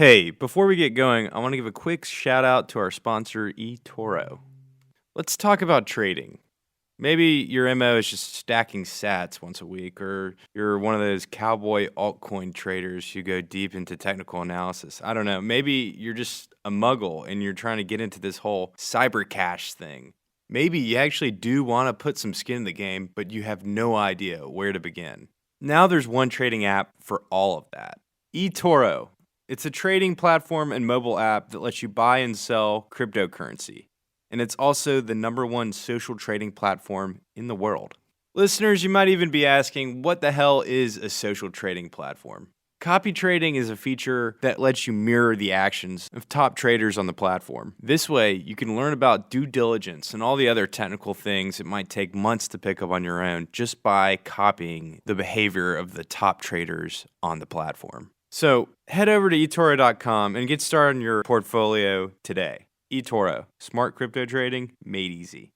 Hey, before we get going, I want to give a quick shout out to our sponsor, eToro. Let's talk about trading. Maybe your MO is just stacking sats once a week, or you're one of those cowboy altcoin traders who go deep into technical analysis. I don't know. Maybe you're just a muggle and you're trying to get into this whole cyber cash thing. Maybe you actually do want to put some skin in the game, but you have no idea where to begin. Now there's one trading app for all of that. eToro. It's a trading platform and mobile app that lets you buy and sell cryptocurrency. And it's also the #1 social trading platform in the world. Listeners, you might even be asking, what the hell is a social trading platform? Copy trading is a feature that lets you mirror the actions of top traders on the platform. This way, you can learn about due diligence and all the other technical things it might take months to pick up on your own just by copying the behavior of the top traders on the platform. So head over to eToro.com and get started on your portfolio today. eToro, smart crypto trading made easy.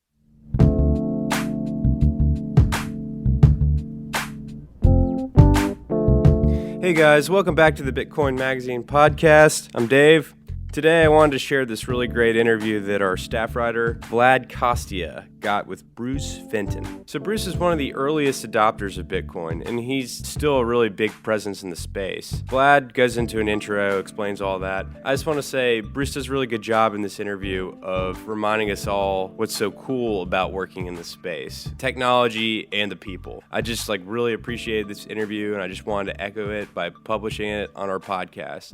Hey guys, welcome back to the Bitcoin Magazine podcast. I'm Dave. Today I wanted to share this really great interview that our staff writer, Vlad Costea, got with Bruce Fenton. So Bruce is one of the earliest adopters of Bitcoin, and he's still a really big presence in the space. Vlad goes into an intro, explains all that. I just want to say Bruce does a really good job in this interview of reminding us all what's so cool about working in this space. Technology and the people. I just really appreciated this interview, and I just wanted to echo it by publishing it on our podcast.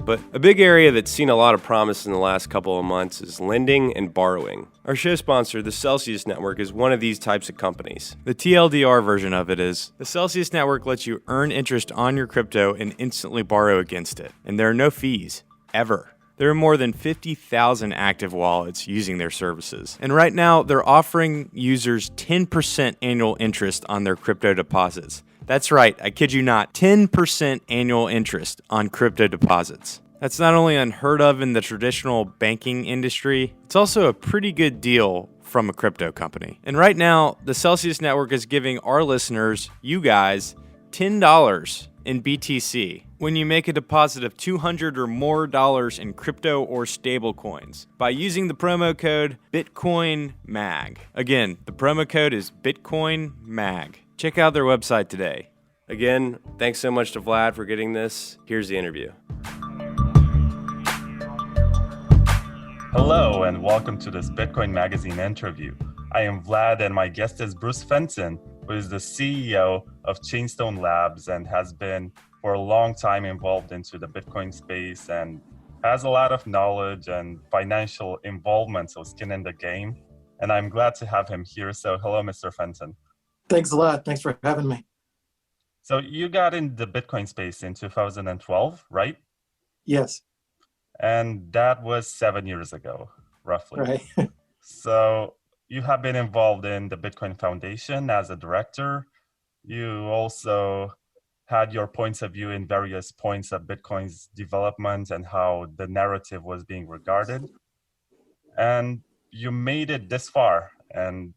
But a big area that's seen a lot of promise in the last couple of months is lending and borrowing. Our show sponsor, the Celsius Network, is one of these types of companies. The TLDR version of it is, the Celsius Network lets you earn interest on your crypto and instantly borrow against it. And there are no fees, ever. There are more than 50,000 active wallets using their services. And right now, they're offering users 10% annual interest on their crypto deposits. That's right, I kid you not, 10% annual interest on crypto deposits. That's not only unheard of in the traditional banking industry, it's also a pretty good deal from a crypto company. And right now, the Celsius Network is giving our listeners, you guys, $10 in BTC when you make a deposit of $200 or more in crypto or stable coins by using the promo code BitcoinMag. Again, the promo code is BitcoinMag. Check out their website today. Again, thanks so much to Vlad for getting this. Here's the interview. Hello, and welcome to this Bitcoin Magazine interview. I am Vlad, and my guest is Bruce Fenton, who is the CEO of Chainstone Labs and has been for a long time involved into the Bitcoin space and has a lot of knowledge and financial involvement, so skin in the game. And I'm glad to have him here. So hello, Mr. Fenton. Thanks a lot. Thanks for having me. So you got in the Bitcoin space in 2012, right? Yes. And that was 7 years ago, roughly. Right. So you have been involved in the Bitcoin Foundation as a director. You also had your points of view in various points of Bitcoin's development and how the narrative was being regarded. And you made it this far, and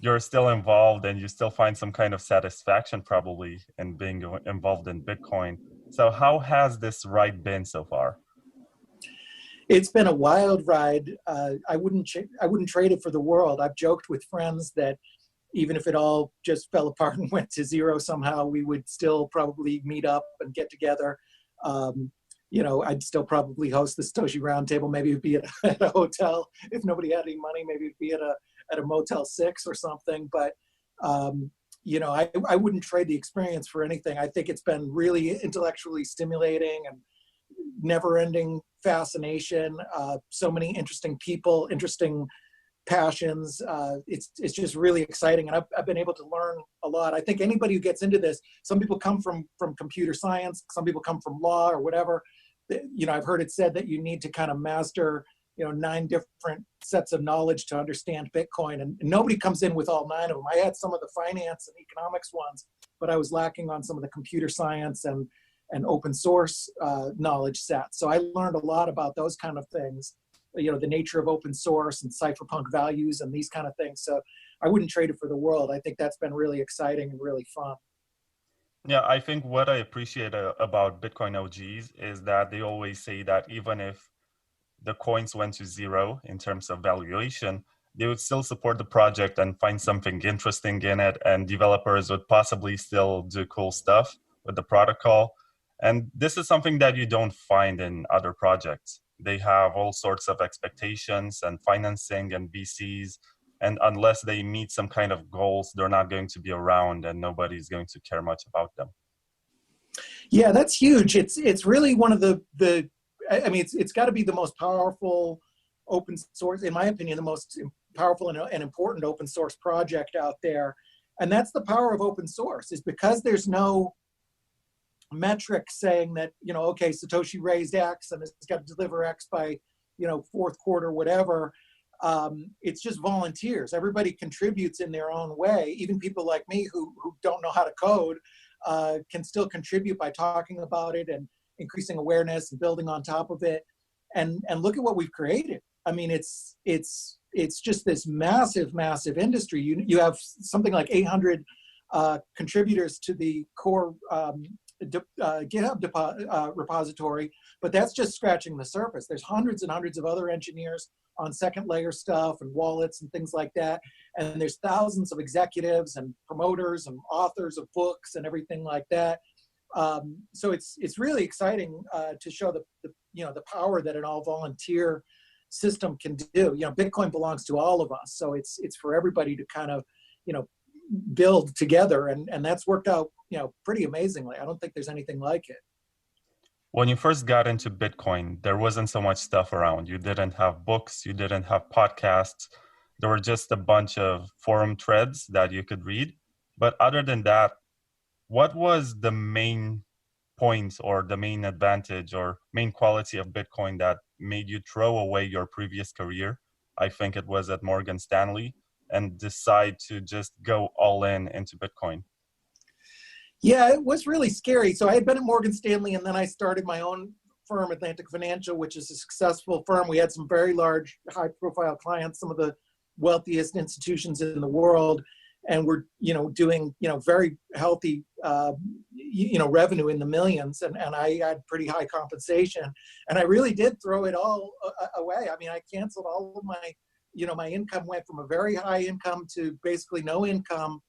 you're still involved, and you still find some kind of satisfaction probably in being involved in Bitcoin. So how has this ride been so far? It's been a wild ride. I wouldn't trade it for the world. I've joked with friends that even if it all just fell apart and went to zero somehow, we would still probably meet up and get together. I'd still probably host the Satoshi Roundtable. Maybe it'd be at a hotel. If nobody had any money, maybe it'd be at a Motel 6 or something. But, I wouldn't trade the experience for anything. I think it's been really intellectually stimulating and never-ending fascination. So many interesting people, interesting passions. It's just really exciting, and I've been able to learn a lot. I think anybody who gets into this, some people come from computer science, some people come from law or whatever. I've heard it said that you need to kind of master 9 different sets of knowledge to understand Bitcoin, and nobody comes in with all 9 of them. I had some of the finance and economics ones, but I was lacking on some of the computer science and open source knowledge sets. So I learned a lot about those kind of things, the nature of open source and cypherpunk values and these kind of things. So I wouldn't trade it for the world. I think that's been really exciting and really fun. Yeah, I think what I appreciate about Bitcoin OGs is that they always say that even if the coins went to zero in terms of valuation, they would still support the project and find something interesting in it, and developers would possibly still do cool stuff with the protocol. And this is something that you don't find in other projects. They have all sorts of expectations and financing and VCs, and unless they meet some kind of goals, they're not going to be around and nobody's going to care much about them. Yeah, that's huge. It's really one of the I mean, it's got to be the most powerful open source, in my opinion, the most powerful and important open source project out there. And that's the power of open source, is because there's no metric saying that, okay, Satoshi raised X and it's got to deliver X by, fourth quarter, whatever. It's just volunteers. Everybody contributes in their own way. Even people like me who don't know how to code can still contribute by talking about it and increasing awareness and building on top of it. And look at what we've created. I mean, it's just this massive, massive industry. You have something like 800 contributors to the core GitHub repository, but that's just scratching the surface. There's hundreds and hundreds of other engineers on second layer stuff and wallets and things like that. And there's thousands of executives and promoters and authors of books and everything like that. So it's really exciting to show the power that an all volunteer system can do. Bitcoin belongs to all of us, so it's for everybody to kind of build together, and that's worked out pretty amazingly. I don't think there's anything like it. When you first got into Bitcoin, there wasn't so much stuff around. You didn't have books, you didn't have podcasts. There were just a bunch of forum threads that you could read. But other than that, what was the main point or the main advantage or main quality of Bitcoin that made you throw away your previous career? I think it was at Morgan Stanley, and decide to just go all in into Bitcoin. Yeah, it was really scary. So I had been at Morgan Stanley, and then I started my own firm, Atlantic Financial, which is a successful firm. We had some very large, high-profile clients, some of the wealthiest institutions in the world, and we're doing very healthy revenue in the millions, and I had pretty high compensation, and I really did throw it all away. I mean, I canceled all of my my income went from a very high income to basically no income.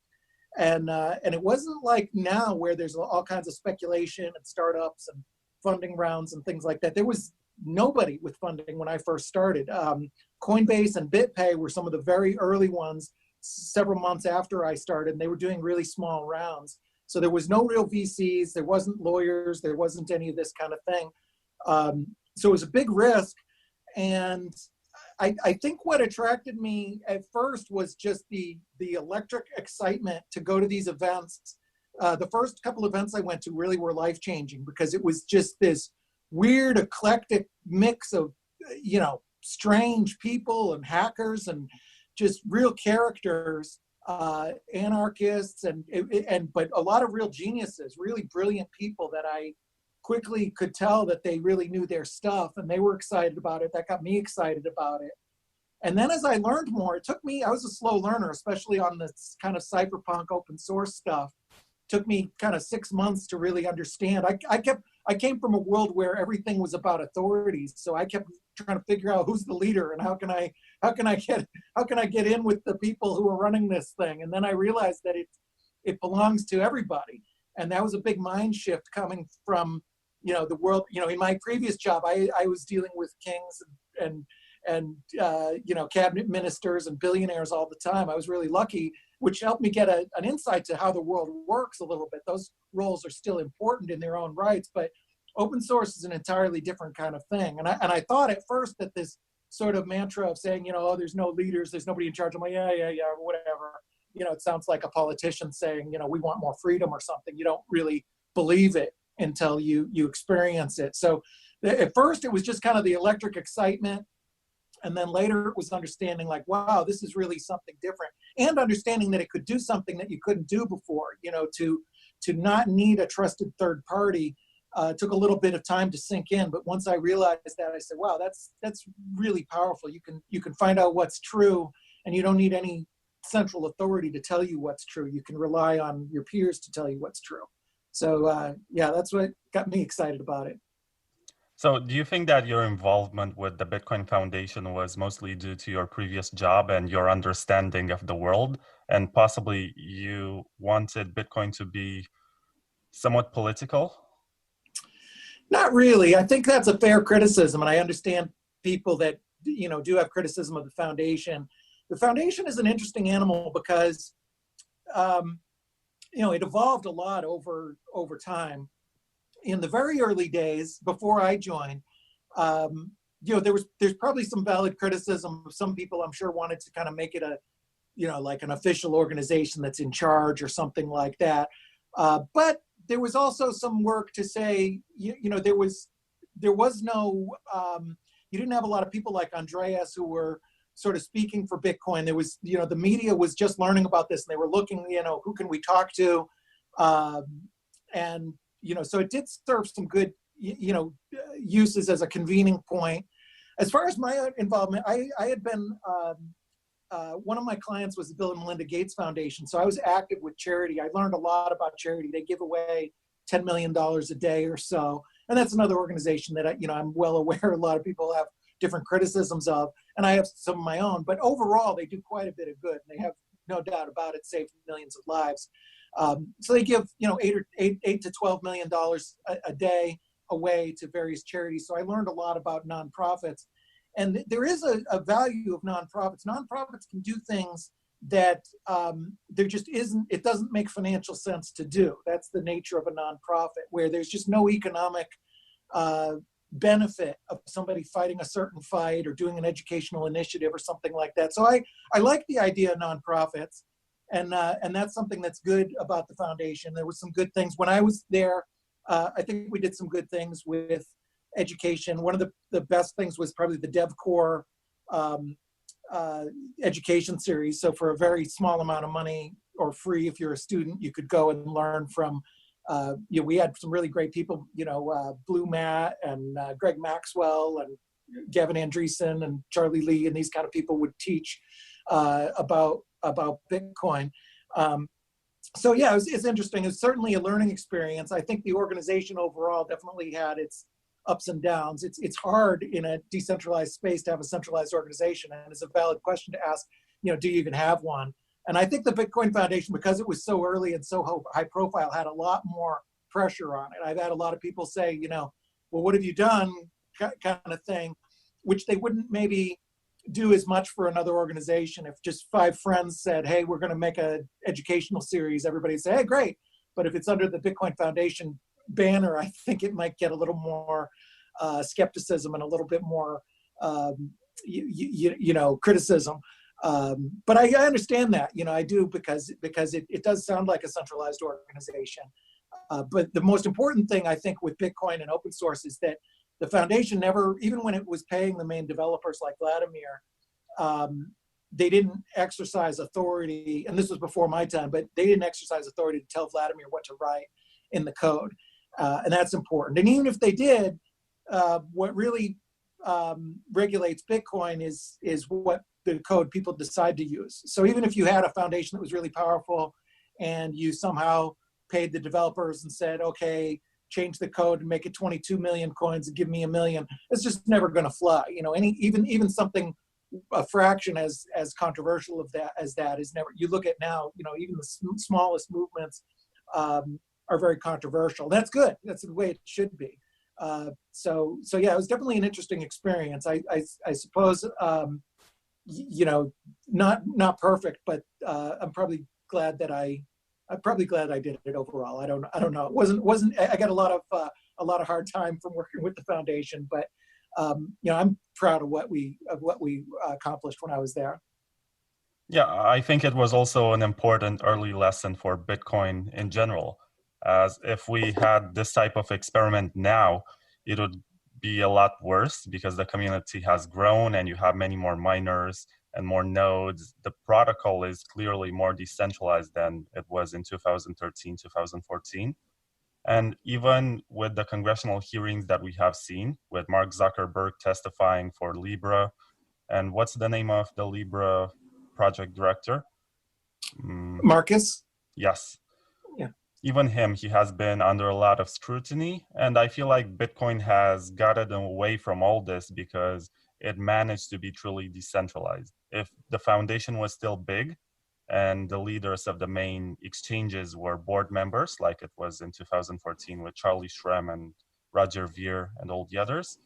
And it wasn't like now where there's all kinds of speculation and startups and funding rounds and things like that. There was nobody with funding when I first started. Coinbase and BitPay were some of the very early ones several months after I started, and they were doing really small rounds. So there was no real VCs, there wasn't lawyers, there wasn't any of this kind of thing. So it was a big risk. And I think what attracted me at first was just the electric excitement to go to these events. The first couple events I went to really were life-changing, because it was just this weird, eclectic mix of, strange people and hackers and just real characters, anarchists, but a lot of real geniuses, really brilliant people that I quickly could tell that they really knew their stuff, and they were excited about it. That got me excited about it. And then as I learned more, I was a slow learner, especially on this kind of cyberpunk open source stuff. It took me kind of 6 months to really understand. I came from a world where everything was about authorities, so I kept trying to figure out who's the leader and how can I get in with the people who are running this thing. And then I realized that it belongs to everybody. And that was a big mind shift coming from the world. In my previous job, I was dealing with kings and cabinet ministers and billionaires all the time. I was really lucky, which helped me get an insight to how the world works a little bit. Those roles are still important in their own rights, but open source is an entirely different kind of thing. And I thought at first that this sort of mantra of saying, there's no leaders, there's nobody in charge. I'm like, yeah, whatever. It sounds like a politician saying, we want more freedom or something. You don't really believe it until you experience it. So at first it was just kind of the electric excitement. And then later it was understanding like, wow, this is really something different. And understanding that it could do something that you couldn't do before, to not need a trusted third party. Took a little bit of time to sink in. But once I realized that, I said, wow, that's really powerful. You can find out what's true, and you don't need any central authority to tell you what's true. You can rely on your peers to tell you what's true. So yeah, that's what got me excited about it. So do you think that your involvement with the Bitcoin Foundation was mostly due to your previous job and your understanding of the world, and possibly you wanted Bitcoin to be somewhat political? Not really. I think that's a fair criticism, and I understand people that do have criticism of the foundation. The foundation is an interesting animal because it evolved a lot over time. In the very early days, before I joined, there's probably some valid criticism. Some people, I'm sure, wanted to kind of make it like an official organization that's in charge or something like that. But there was also some work to say, there was no, you didn't have a lot of people like Andreas who were sort of speaking for Bitcoin. There was, the media was just learning about this, and they were looking, who can we talk to? And so it did serve some good, uses as a convening point. As far as my involvement, I had been, one of my clients was the Bill and Melinda Gates Foundation. So I was active with charity. I learned a lot about charity. They give away $10 million a day or so. And that's another organization that I'm well aware a lot of people have different criticisms of, and I have some of my own, but overall they do quite a bit of good. And they have no doubt about it, saved millions of lives. So they give, $8 to $12 million a day away to various charities. So I learned a lot about nonprofits. And there is a value of nonprofits. Nonprofits can do things that there just isn't, it doesn't make financial sense to do. That's the nature of a nonprofit, where there's just no economic benefit of somebody fighting a certain fight or doing an educational initiative or something like that. So I like the idea of nonprofits, and that's something that's good about the foundation. There were some good things. When I was there, I think we did some good things with education. One of the best things was probably the DevCore education series. So for a very small amount of money, or free if you're a student, you could go and learn from, we had some really great people, Blue Matt and Greg Maxwell and Gavin Andreessen and Charlie Lee, and these kind of people would teach about Bitcoin. So yeah, it's interesting. It's certainly a learning experience. I think the organization overall definitely had its ups and downs. It's hard in a decentralized space to have a centralized organization, and it's a valid question to ask, do you even have one? And I think the Bitcoin Foundation, because it was so early and so high profile, had a lot more pressure on it. I've had a lot of people say, well, what have you done, kind of thing, which they wouldn't maybe do as much for another organization. If just 5 friends said, hey, we're going to make an educational series, everybody would say, hey, great. But if it's under the Bitcoin Foundation banner, I think it might get a little more skepticism and a little bit more, criticism. But I understand that, I do, because it does sound like a centralized organization. But the most important thing, I think, with Bitcoin and open source is that the foundation never, even when it was paying the main developers like Vladimir, they didn't exercise authority, and this was before my time, but they didn't exercise authority to tell Vladimir what to write in the code. And that's important. And even if they did, what really regulates Bitcoin is what the code people decide to use. So even if you had a foundation that was really powerful and you somehow paid the developers and said, okay, change the code and make it 22 million coins and give me $1 million, it's just never going to fly. Even something, a fraction as controversial as that is never. You look at now, even the smallest movements are very controversial. That's good. That's the way it should be. So yeah, it was definitely an interesting experience. I suppose, not perfect, but I'm probably glad that I did it overall. I don't know. It wasn't. I got a lot of hard time from working with the foundation, but I'm proud of what we accomplished when I was there. Yeah, I think it was also an important early lesson for Bitcoin in general. As if we had this type of experiment now, it would be a lot worse because the community has grown and you have many more miners and more nodes. The protocol is clearly more decentralized than it was in 2013, 2014. And even with the congressional hearings that we have seen, with Mark Zuckerberg testifying for Libra, and what's the name of the Libra project director? Marcus? Yes. Yeah. even him, he has been under a lot of scrutiny. And I feel like Bitcoin has gotten away from all this because it managed to be truly decentralized. If the foundation was still big and the leaders of the main exchanges were board members, like it was in 2014 with Charlie Shrem and Roger Ver and all the others,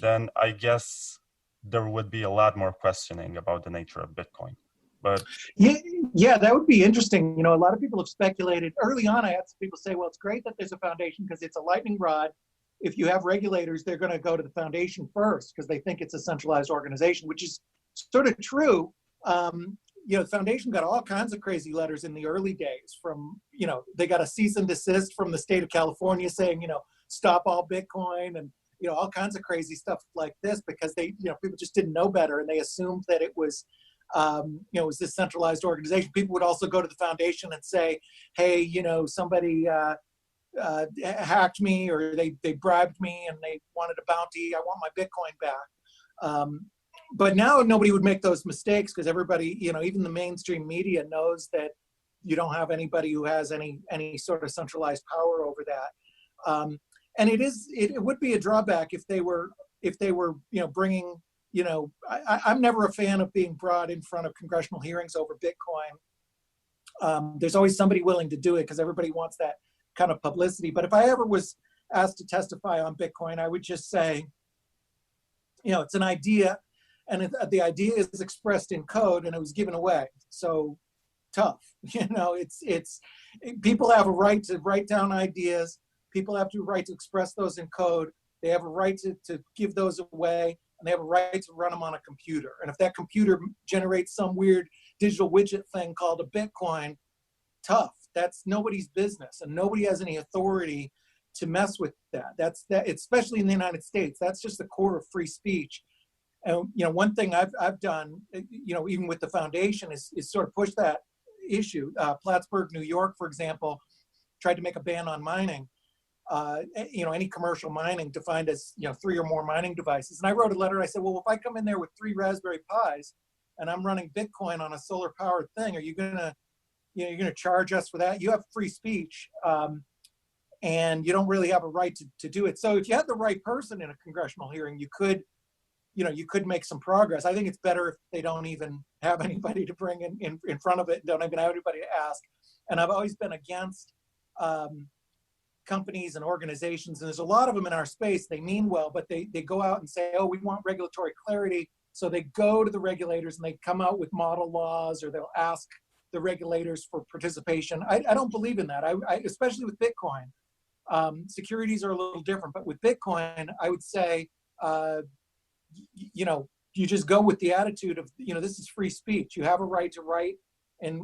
then I guess there would be a lot more questioning about the nature of Bitcoin. But Yeah, yeah, that would be interesting. You know, a lot of people have speculated early on. I had some people say, well, it's great that there's a foundation because it's a lightning rod. If you have regulators, they're going to go to the foundation first because they think it's a centralized organization, which is sort of true. You know, the foundation got all kinds of crazy letters in the early days from, you know, they got a cease and desist from the state of California saying, you know, stop all Bitcoin and, you know, all kinds of crazy stuff like this because they, you know, people just didn't know better and they assumed that it was, you know, it was this centralized organization. People would also go to the foundation and say, hey, you know, somebody hacked me or they bribed me and they wanted a bounty. I want my Bitcoin back. But now nobody would make those mistakes because everybody, you know, even the mainstream media knows that you don't have anybody who has any sort of centralized power over that. And it would be a drawback if they were, you know, bringing, you know, I'm never a fan of being brought in front of congressional hearings over Bitcoin. There's always somebody willing to do it because everybody wants that kind of publicity. But if I ever was asked to testify on Bitcoin, I would just say, you know, it's an idea and the idea is expressed in code and it was given away. So tough, you know, it's people have a right to write down ideas. People have a right to express those in code. They have a right to give those away. And they have a right to run them on a computer. And if that computer generates some weird digital widget thing called a Bitcoin, tough. That's nobody's business, and nobody has any authority to mess with that. That's that, especially in the United States. That's just the core of free speech. And you know, one thing I've done, you know, even with the foundation, is sort of push that issue. Plattsburgh, New York, for example, tried to make a ban on mining. You know, any commercial mining defined as, you know, 3 or more mining devices. And I wrote a letter. I said, well, if I come in there with 3 Raspberry Pis and I'm running Bitcoin on a solar powered thing, are you gonna, you know, you're gonna charge us for that? You have free speech, and you don't really have a right to do it. So if you had the right person in a congressional hearing, you could, you know, you could make some progress. I think it's better if they don't even have anybody to bring in front of it, and don't even have anybody to ask. And I've always been against companies and organizations, and there's a lot of them in our space. They mean well, but they go out and say, oh, we want regulatory clarity. So they go to the regulators and they come out with model laws, or they'll ask the regulators for participation. I don't believe in that. I especially with Bitcoin. Securities are a little different, but with Bitcoin, I would say, you know, you just go with the attitude of, you know, this is free speech. You have a right to write and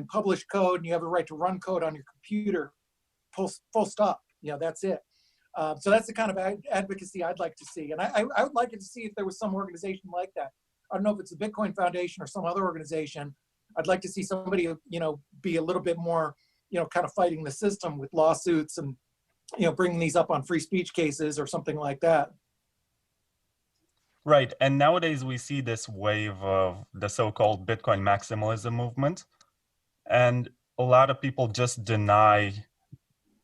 publish code, and you have a right to run code on your computer. Full stop. You know, that's it. So that's the kind of advocacy I'd like to see. And I would like it to see if there was some organization like that. I don't know if it's the Bitcoin Foundation or some other organization. I'd like to see somebody, you know, be a little bit more, you know, kind of fighting the system with lawsuits and, you know, bringing these up on free speech cases or something like that. Right. And nowadays we see this wave of the so-called Bitcoin maximalism movement. And a lot of people just deny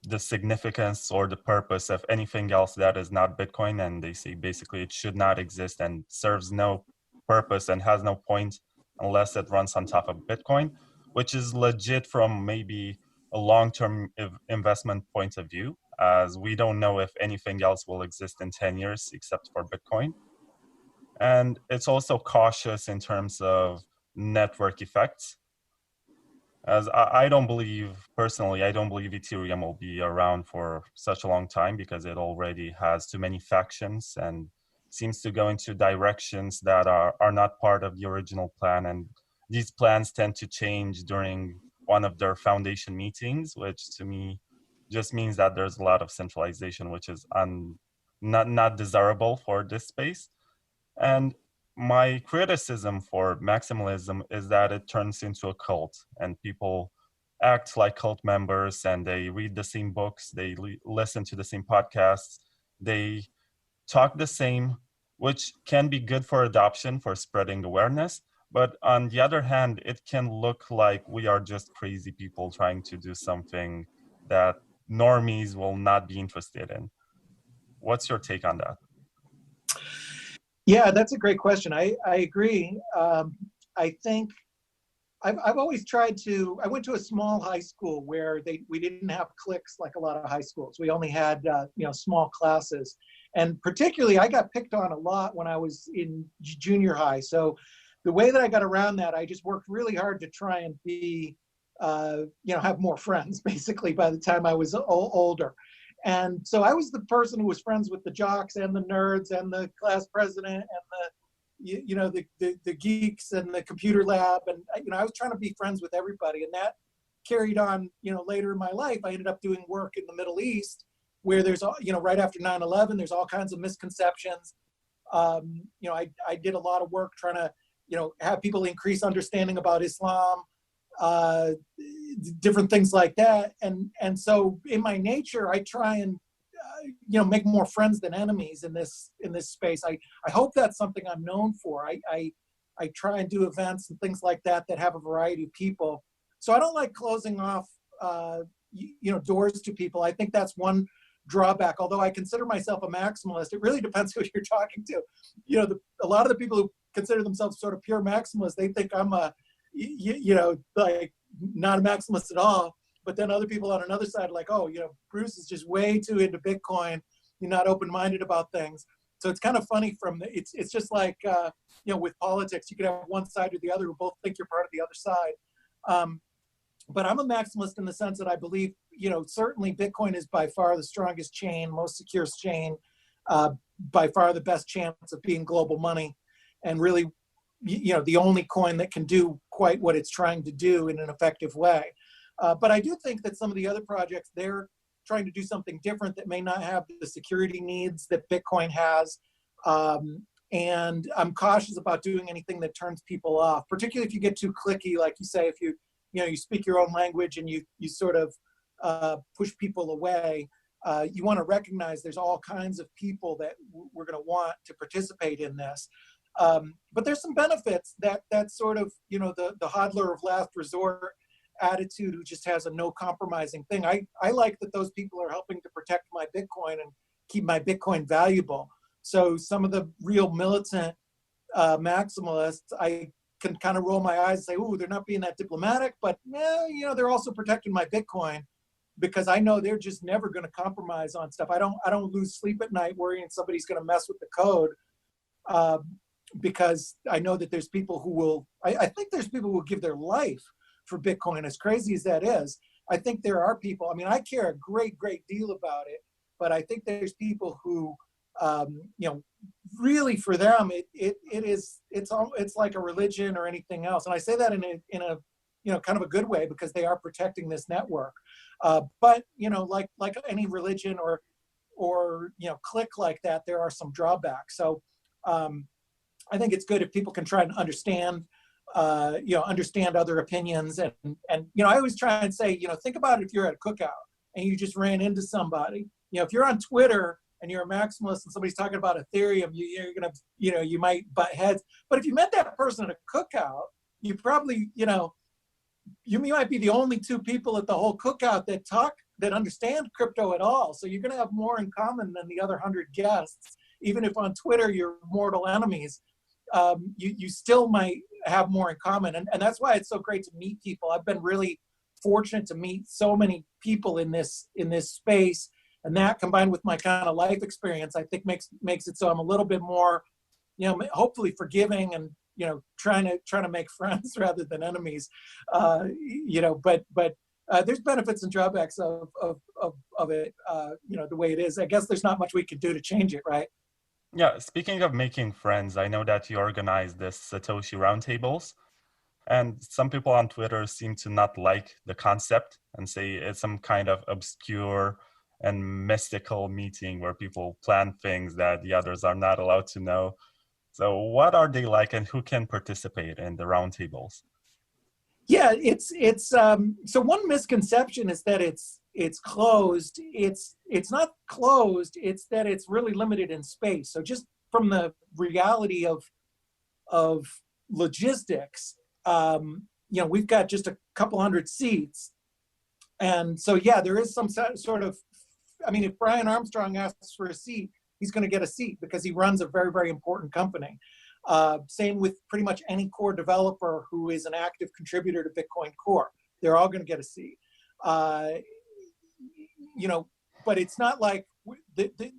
the significance or the purpose of anything else that is not Bitcoin. And they say basically it should not exist and serves no purpose and has no point unless it runs on top of Bitcoin, which is legit from maybe a long-term investment point of view, as we don't know if anything else will exist in 10 years except for Bitcoin. And it's also cautious in terms of network effects, as I don't believe, personally, I don't believe Ethereum will be around for such a long time because it already has too many factions and seems to go into directions that are not part of the original plan. And these plans tend to change during one of their foundation meetings, which to me just means that there's a lot of centralization, which is not desirable for this space. And my criticism for maximalism is that it turns into a cult, and people act like cult members, and they read the same books, they listen to the same podcasts, they talk the same, which can be good for adoption, for spreading awareness. But on the other hand, it can look like we are just crazy people trying to do something that normies will not be interested in. What's your take on that? Yeah, that's a great question. I agree. I think I've always tried to. I went to a small high school where we didn't have cliques like a lot of high schools. We only had small classes, and particularly I got picked on a lot when I was in junior high. So the way that I got around that, I just worked really hard to try and be, have more friends. Basically, by the time I was older. And so I was the person who was friends with the jocks and the nerds and the class president and the geeks and the computer lab. And, I was trying to be friends with everybody. And that carried on, later in my life. I ended up doing work in the Middle East where there's, right after 9/11, there's all kinds of misconceptions. I did a lot of work trying to, have people increase understanding about Islam, different things like that. And so in my nature, I try and, make more friends than enemies in this space. I hope that's something I'm known for. I try and do events and things like that have a variety of people. So I don't like closing off, doors to people. I think that's one drawback. Although I consider myself a maximalist, it really depends who you're talking to. A lot of the people who consider themselves sort of pure maximalists, they think I'm like not a maximalist at all. But then other people on another side are like, oh, Bruce is just way too into Bitcoin. You're not open-minded about things. So it's kind of funny it's just like, with politics, you could have one side or the other who both think you're part of the other side. But I'm a maximalist in the sense that I believe, certainly Bitcoin is by far the strongest chain, most secure chain, by far the best chance of being global money, and really, the only coin that can do quite what it's trying to do in an effective way. But I do think that some of the other projects, they're trying to do something different that may not have the security needs that Bitcoin has. And I'm cautious about doing anything that turns people off, particularly if you get too cliquey, like you say, if you speak your own language and you sort of push people away. You want to recognize there's all kinds of people that we're going to want to participate in this. But there's some benefits that sort of, the hodler of last resort attitude who just has a no compromising thing. I like that those people are helping to protect my Bitcoin and keep my Bitcoin valuable. So some of the real militant maximalists, I can kind of roll my eyes and say, ooh, they're not being that diplomatic, but they're also protecting my Bitcoin because I know they're just never going to compromise on stuff. I don't lose sleep at night worrying somebody's going to mess with the code. Because I know that there's people who will, I think there's people who will give their life for Bitcoin, as crazy as that is. I think there are people, I care a great deal about it, but I think there's people who, really for them, it's like a religion or anything else. And I say that in a kind of a good way because they are protecting this network. But, like any religion or clique like that, there are some drawbacks. So, I think it's good if people can try and understand other opinions. And I always try and say, think about it if you're at a cookout and you just ran into somebody. If you're on Twitter and you're a maximalist and somebody's talking about Ethereum, you're going to, you might butt heads. But if you met that person at a cookout, you probably, you might be the only two people at the whole cookout that understand crypto at all. So you're going to have more in common than the other 100 guests. Even if on Twitter you're mortal enemies, you still might have more in common. And that's why it's so great to meet people. I've been really fortunate to meet so many people in this space. And that combined with my kind of life experience, I think makes it so I'm a little bit more, hopefully forgiving and, trying to make friends rather than enemies. But there's benefits and drawbacks of it, the way it is. I guess there's not much we can do to change it, right? Yeah, speaking of making friends, I know that you organized this Satoshi Roundtables, and some people on Twitter seem to not like the concept and say it's some kind of obscure and mystical meeting where people plan things that the others are not allowed to know. So what are they like and who can participate in the roundtables? Yeah, it's so one misconception is that it's closed. It's not closed. It's that it's really limited in space. So just from the reality of logistics, we've got just a couple hundred seats, And so, yeah, there is some sort of, I mean, if Brian Armstrong asks for a seat, he's going to get a seat because he runs a very, very important company. Same with pretty much any core developer who is an active contributor to Bitcoin Core. They're all going to get a seat. You know, but it's not like,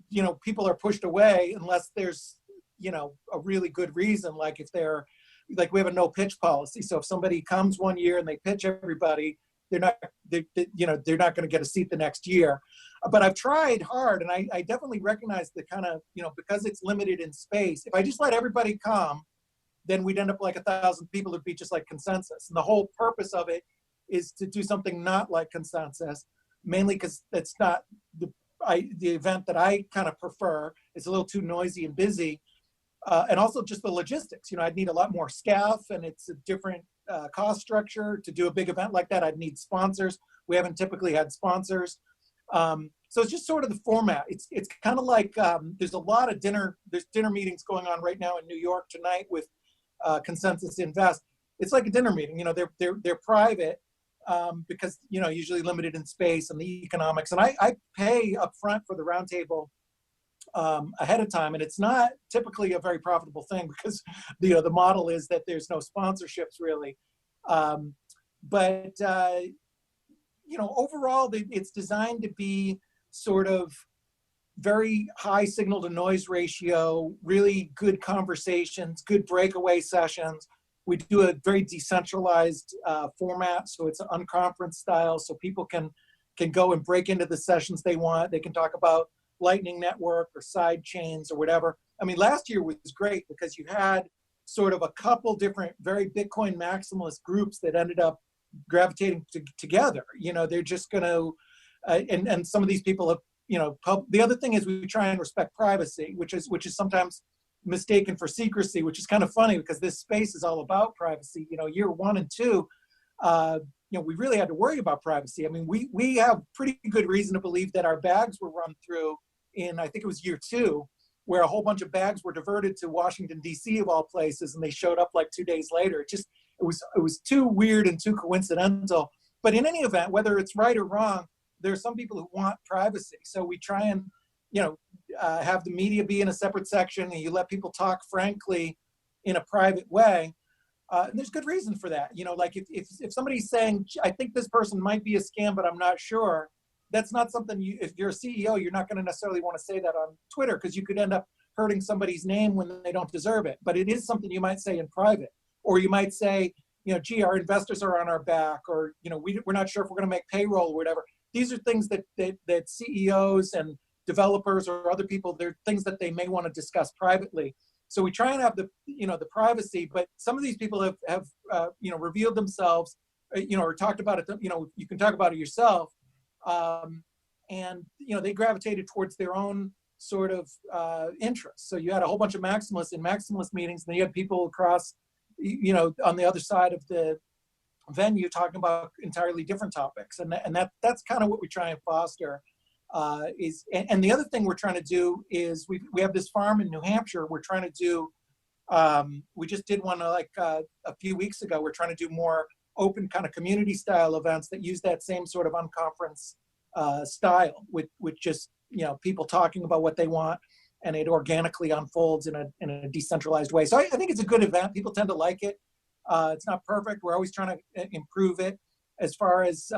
you know, people are pushed away unless there's, you know, a really good reason. Like if they're, like we have a no pitch policy. So if somebody comes one year and they pitch everybody, they're not going to get a seat the next year. But I've tried hard, and I definitely recognize the kind of, you know, because it's limited in space. If I just let everybody come, then we'd end up like 1,000 people. It'd be just like consensus. And the whole purpose of it is to do something not like consensus, mainly because that's not the event that I kind of prefer. It's a little too noisy and busy. And also just the logistics. You know, I'd need a lot more staff, and it's a different cost structure to do a big event like that. I'd need sponsors. We haven't typically had sponsors. So it's just sort of the format. It's kind of like there's a lot of dinner meetings going on right now in New York tonight with Consensus Invest. It's like a dinner meeting. You know, they're private because, you know, usually limited in space and the economics. And I pay up front for the roundtable ahead of time, and it's not typically a very profitable thing because the model is that there's no sponsorships really. But you know, overall, it's designed to be sort of very high signal to noise ratio, really good conversations, good breakaway sessions. We do a very decentralized format, so it's an unconference style, so people can go and break into the sessions they want. They can talk about Lightning Network or side chains or whatever. I mean, last year was great because you had sort of a couple different very Bitcoin maximalist groups that ended up gravitating together. You know, they're just going to, and some of these people have, you know, the other thing is we try and respect privacy, which is sometimes mistaken for secrecy, which is kind of funny because this space is all about privacy. You know, year 1 and 2, you know, we really had to worry about privacy. I mean, we have pretty good reason to believe that our bags were run through in, I think it was year 2, where a whole bunch of bags were diverted to Washington, D.C. of all places, and they showed up like 2 days later. It was too weird and too coincidental. But in any event, whether it's right or wrong, there are some people who want privacy. So we try and, you know, have the media be in a separate section, and you let people talk frankly in a private way. And there's good reason for that. You know, like if somebody's saying, I think this person might be a scam, but I'm not sure, that's not something if you're a CEO, you're not going to necessarily want to say that on Twitter because you could end up hurting somebody's name when they don't deserve it. But it is something you might say in private. Or you might say, you know, gee, our investors are on our back, or, you know, we're not sure if we're going to make payroll or whatever. These are things that CEOs and developers or other people, they're things that they may want to discuss privately. So we try and have the privacy, but some of these people have you know, revealed themselves, you know, or talked about it. You know, you can talk about it yourself, and you know, they gravitated towards their own sort of interests. So you had a whole bunch of maximalists in maximalist meetings, and then you had people across, you know, on the other side of the venue talking about entirely different topics, and that's kind of what we try and foster. And the other thing we're trying to do is we have this farm in New Hampshire. We're trying to do, we just did one like a few weeks ago. We're trying to do more open kind of community style events that use that same sort of unconference style with just, you know, people talking about what they want, and it organically unfolds in a decentralized way. So I think it's a good event. People tend to like it. It's not perfect. We're always trying to improve it as far as,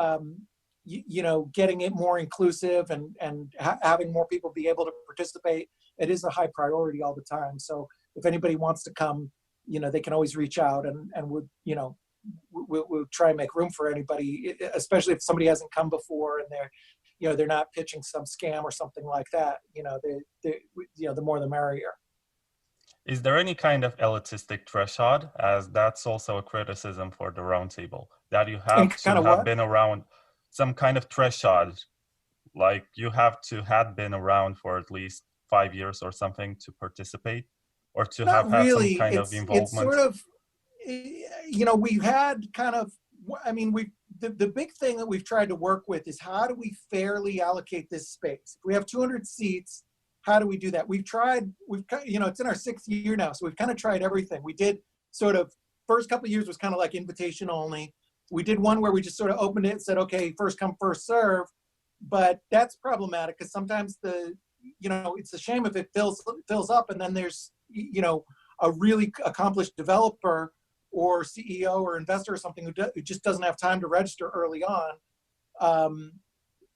you know, getting it more inclusive and having more people be able to participate. It is a high priority all the time. So if anybody wants to come, you know, they can always reach out, and we'll, you know, we'll try and make room for anybody, especially if somebody hasn't come before and they're not pitching some scam or something like that. You know, you know, the more the merrier. Is there any kind of elitistic threshold, as that's also a criticism for the roundtable, that you have to have been around some kind of threshold, like you have to have been around for at least 5 years or something to participate, or to Not have really. some kind of involvement? It's sort of, you know, we've had kind of, I mean, the big thing that we've tried to work with is how do we fairly allocate this space? If we have 200 seats, how do we do that? We've, you know, it's in our 6th year now, so we've kind of tried everything. We did sort of, first couple of years was kind of like invitation only. We did one where we just sort of opened it and said, okay, first come, first serve. But that's problematic because sometimes it's a shame if it fills up and then there's, a really accomplished developer or CEO or investor or something who just doesn't have time to register early on.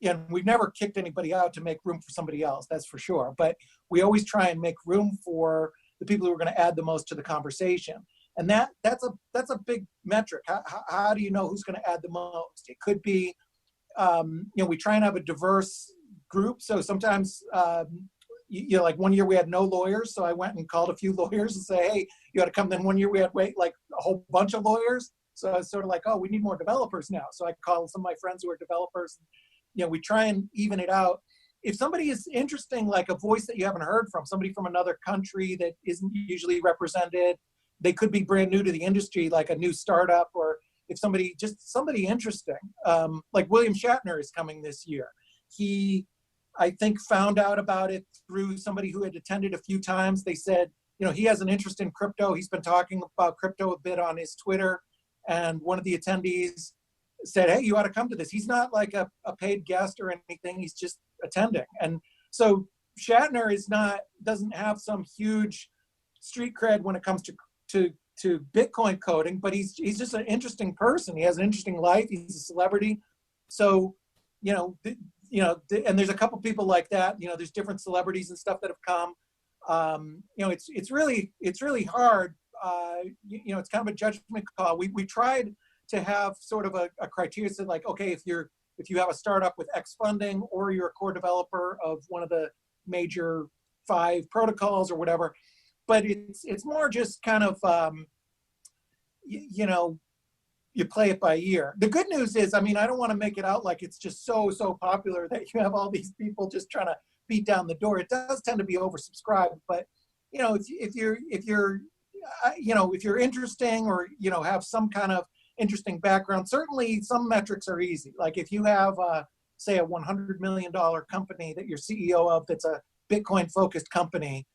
And we've never kicked anybody out to make room for somebody else, that's for sure. But we always try and make room for the people who are going to add the most to the conversation. And that's a big metric. How do you know who's going to add the most? It could be, we try and have a diverse group. So sometimes, like one year we had no lawyers. So I went and called a few lawyers and say, hey, you got to come. Then one year we had like a whole bunch of lawyers. So I was sort of like, oh, we need more developers now. So I called some of my friends who are developers. We try and even it out. If somebody is interesting, like a voice that you haven't heard from, somebody from another country that isn't usually represented, they could be brand new to the industry, like a new startup, or if somebody interesting, like William Shatner is coming this year. He, I think, found out about it through somebody who had attended a few times. They said, he has an interest in crypto. He's been talking about crypto a bit on his Twitter. And one of the attendees said, hey, you ought to come to this. He's not like a paid guest or anything. He's just attending. And so Shatner doesn't have some huge street cred when it comes to Bitcoin coding, but he's just an interesting person. He has an interesting life. He's a celebrity. So, and there's a couple people like that. There's different celebrities and stuff that have come. It's really hard. It's kind of a judgment call. We tried to have sort of a criteria that, like, okay, if you have a startup with X funding or you're a core developer of one of the major 5 protocols or whatever, but it's more just kind of you play it by ear. The good news is, I don't want to make it out like it's just so popular that you have all these people just trying to beat down the door. It does tend to be oversubscribed, but if you're interesting or have some kind of interesting background, certainly some metrics are easy. Like if you have say a $100 million company that you're CEO of that's a Bitcoin focused company,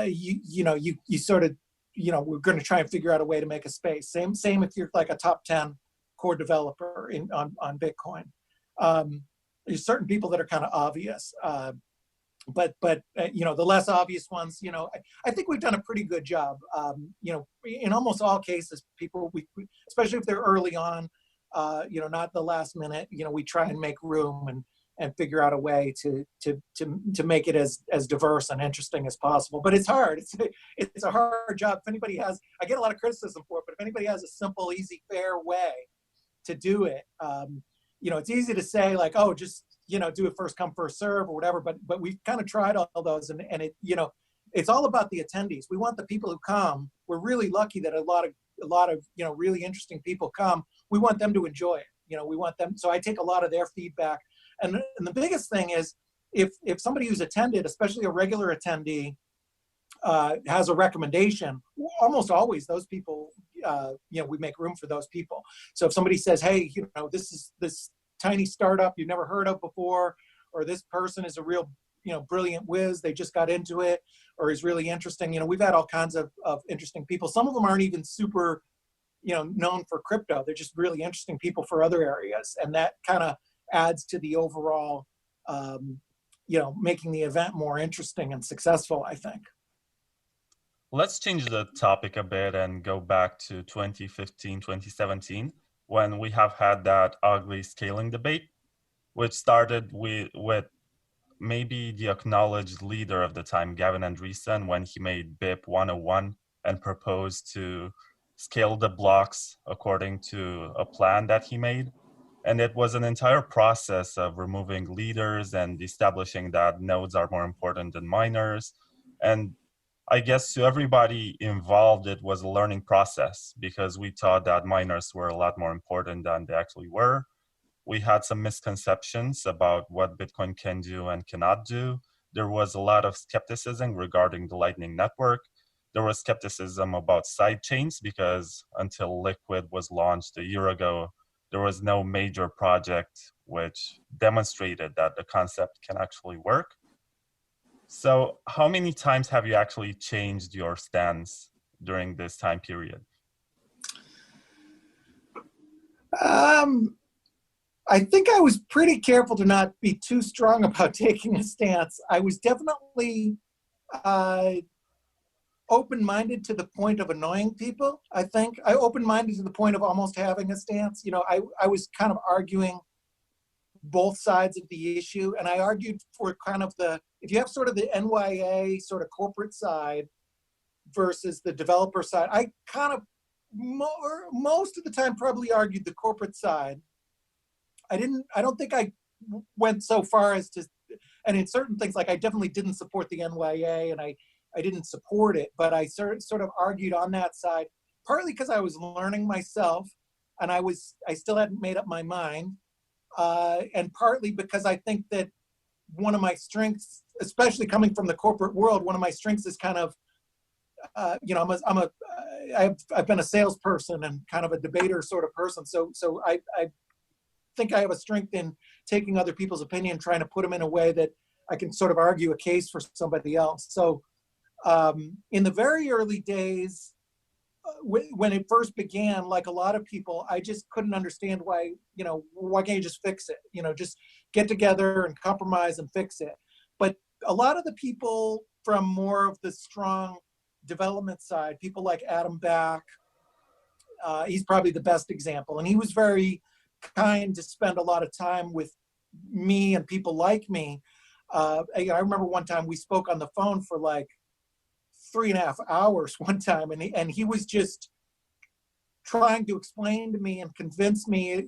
you sort of, we're going to try and figure out a way to make a space. Same if you're like a top 10 core developer on Bitcoin. There's certain people that are kind of obvious, but the less obvious ones, I think we've done a pretty good job. In almost all cases, people, we especially if they're early on, not the last minute, we try and make room and figure out a way to make it as diverse and interesting as possible. But it's hard. It's a hard job. If anybody has, I get a lot of criticism for it, but if anybody has a simple, easy, fair way to do it, it's easy to say like, oh, just, do it first come, first serve or whatever. But we've kind of tried all those and it, it's all about the attendees. We want the people who come. We're really lucky that a lot of, really interesting people come. We want them to enjoy it. We want them. So I take a lot of their feedback. And the biggest thing is if somebody who's attended, especially a regular attendee, has a recommendation, almost always those people, we make room for those people. So if somebody says, hey, this is this tiny startup you've never heard of before, or this person is a real, brilliant whiz, they just got into it, or is really interesting. We've had all kinds of interesting people. Some of them aren't even super, known for crypto. They're just really interesting people for other areas. And that kind of adds to the overall, making the event more interesting and successful, I think. Let's change the topic a bit and go back to 2015, 2017, when we have had that ugly scaling debate, which started with maybe the acknowledged leader of the time, Gavin Andresen, when he made BIP 101 and proposed to scale the blocks according to a plan that he made. And it was an entire process of removing leaders and establishing that nodes are more important than miners. And I guess to everybody involved, it was a learning process because we thought that miners were a lot more important than they actually were. We had some misconceptions about what Bitcoin can do and cannot do. There was a lot of skepticism regarding the Lightning Network. There was skepticism about sidechains because until Liquid was launched a year ago, there was no major project which demonstrated that the concept can actually work. So how many times have you actually changed your stance during this time period? Um, I think I was pretty careful to not be too strong about taking a stance. I was definitely uh, open-minded to the point of annoying people. I think I open-minded to the point of almost having a stance. I was kind of arguing both sides of the issue, and I argued for kind of if you have sort of the NYA sort of corporate side versus the developer side, I kind of most of the time probably argued the corporate side. I don't think I went so far as to, and in certain things, like I definitely didn't support the NYA, and I didn't support it, but I sort of argued on that side, partly because I was learning myself, and I still hadn't made up my mind, and partly because I think that one of my strengths, especially coming from the corporate world, one of my strengths is kind of, I've been a salesperson and kind of a debater sort of person, so I think I have a strength in taking other people's opinion, trying to put them in a way that I can sort of argue a case for somebody else. So in the very early days, when it first began, like a lot of people, I just couldn't understand why can't you just fix it? Just get together and compromise and fix it. But a lot of the people from more of the strong development side, people like Adam Back, he's probably the best example. And he was very kind to spend a lot of time with me and people like me. I remember one time we spoke on the phone for like 3.5 hours one time, and he was just trying to explain to me and convince me,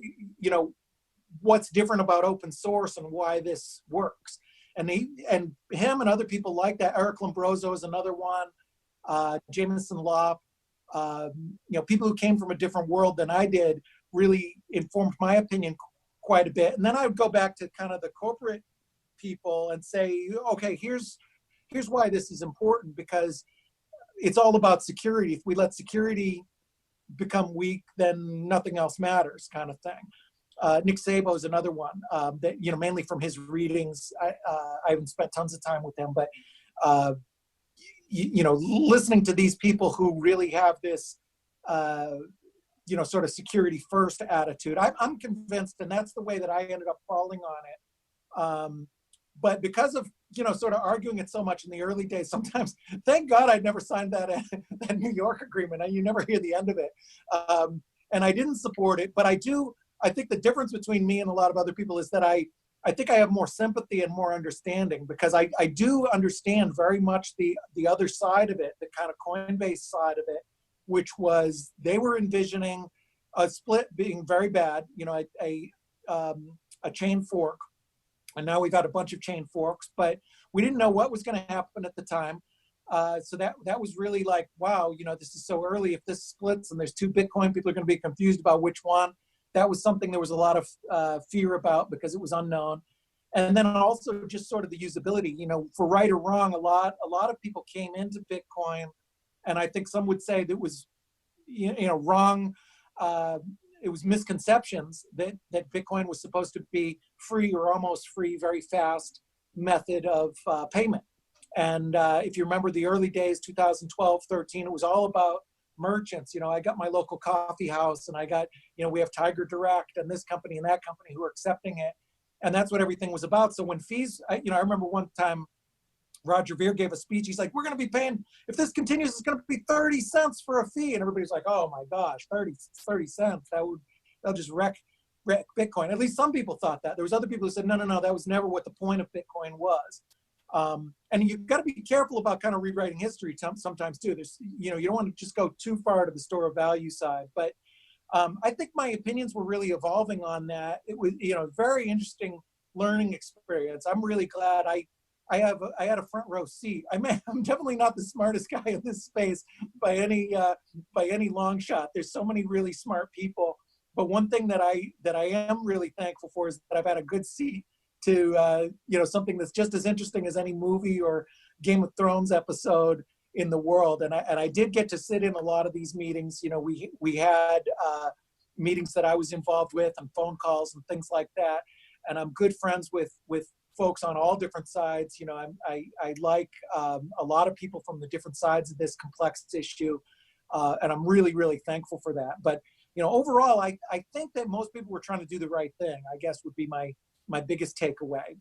what's different about open source and why this works. And him and other people like that, Eric Lombroso is another one, Jameson Lopp, people who came from a different world than I did, really informed my opinion quite a bit. And then I would go back to kind of the corporate people and say, okay, here's why this is important, because it's all about security. If we let security become weak, then nothing else matters, kind of thing. Nick Szabo is another one that, mainly from his readings. I haven't spent tons of time with him, but listening to these people who really have this sort of security first attitude, I'm convinced, and that's the way that I ended up falling on it. But because of, sort of arguing it so much in the early days, sometimes, thank God I'd never signed that New York agreement. You never hear the end of it. And I didn't support it, but I think the difference between me and a lot of other people is that I think I have more sympathy and more understanding, because I do understand very much the other side of it, the kind of Coinbase side of it, which was they were envisioning a split being very bad, a chain fork. And now we've had a bunch of chain forks, but we didn't know what was going to happen at the time. So that was really like, wow, this is so early. If this splits and there's two Bitcoin, people are going to be confused about which one. That was something there was a lot of fear about, because it was unknown. And then also just sort of the usability, for right or wrong, a lot of people came into Bitcoin, and I think some would say that was, wrong. It was misconceptions that Bitcoin was supposed to be free or almost free, very fast method of payment. And if you remember the early days, 2012, 13, it was all about merchants. I got my local coffee house, and I got, we have Tiger Direct and this company and that company who are accepting it. And that's what everything was about. So when fees, I remember one time Roger Ver gave a speech. He's like, we're going to be paying, if this continues, it's going to be 30 cents for a fee. And everybody's like, oh my gosh, 30 cents. That'll just wreck Bitcoin. At least some people thought that. There was other people who said, no, that was never what the point of Bitcoin was. And you've got to be careful about kind of rewriting history sometimes too. There's, you don't want to just go too far to the store of value side. But I think my opinions were really evolving on that. It was, a very interesting learning experience. I'm really glad I had a front row seat. I'm definitely not the smartest guy in this space by any long shot. There's so many really smart people. But one thing that I am really thankful for is that I've had a good seat to something that's just as interesting as any movie or Game of Thrones episode in the world. And I did get to sit in a lot of these meetings. We had meetings that I was involved with, and phone calls and things like that. And I'm good friends with folks on all different sides. I like a lot of people from the different sides of this complex issue. And I'm really, really thankful for that. But overall, I think that most people were trying to do the right thing, I guess would be my biggest takeaway.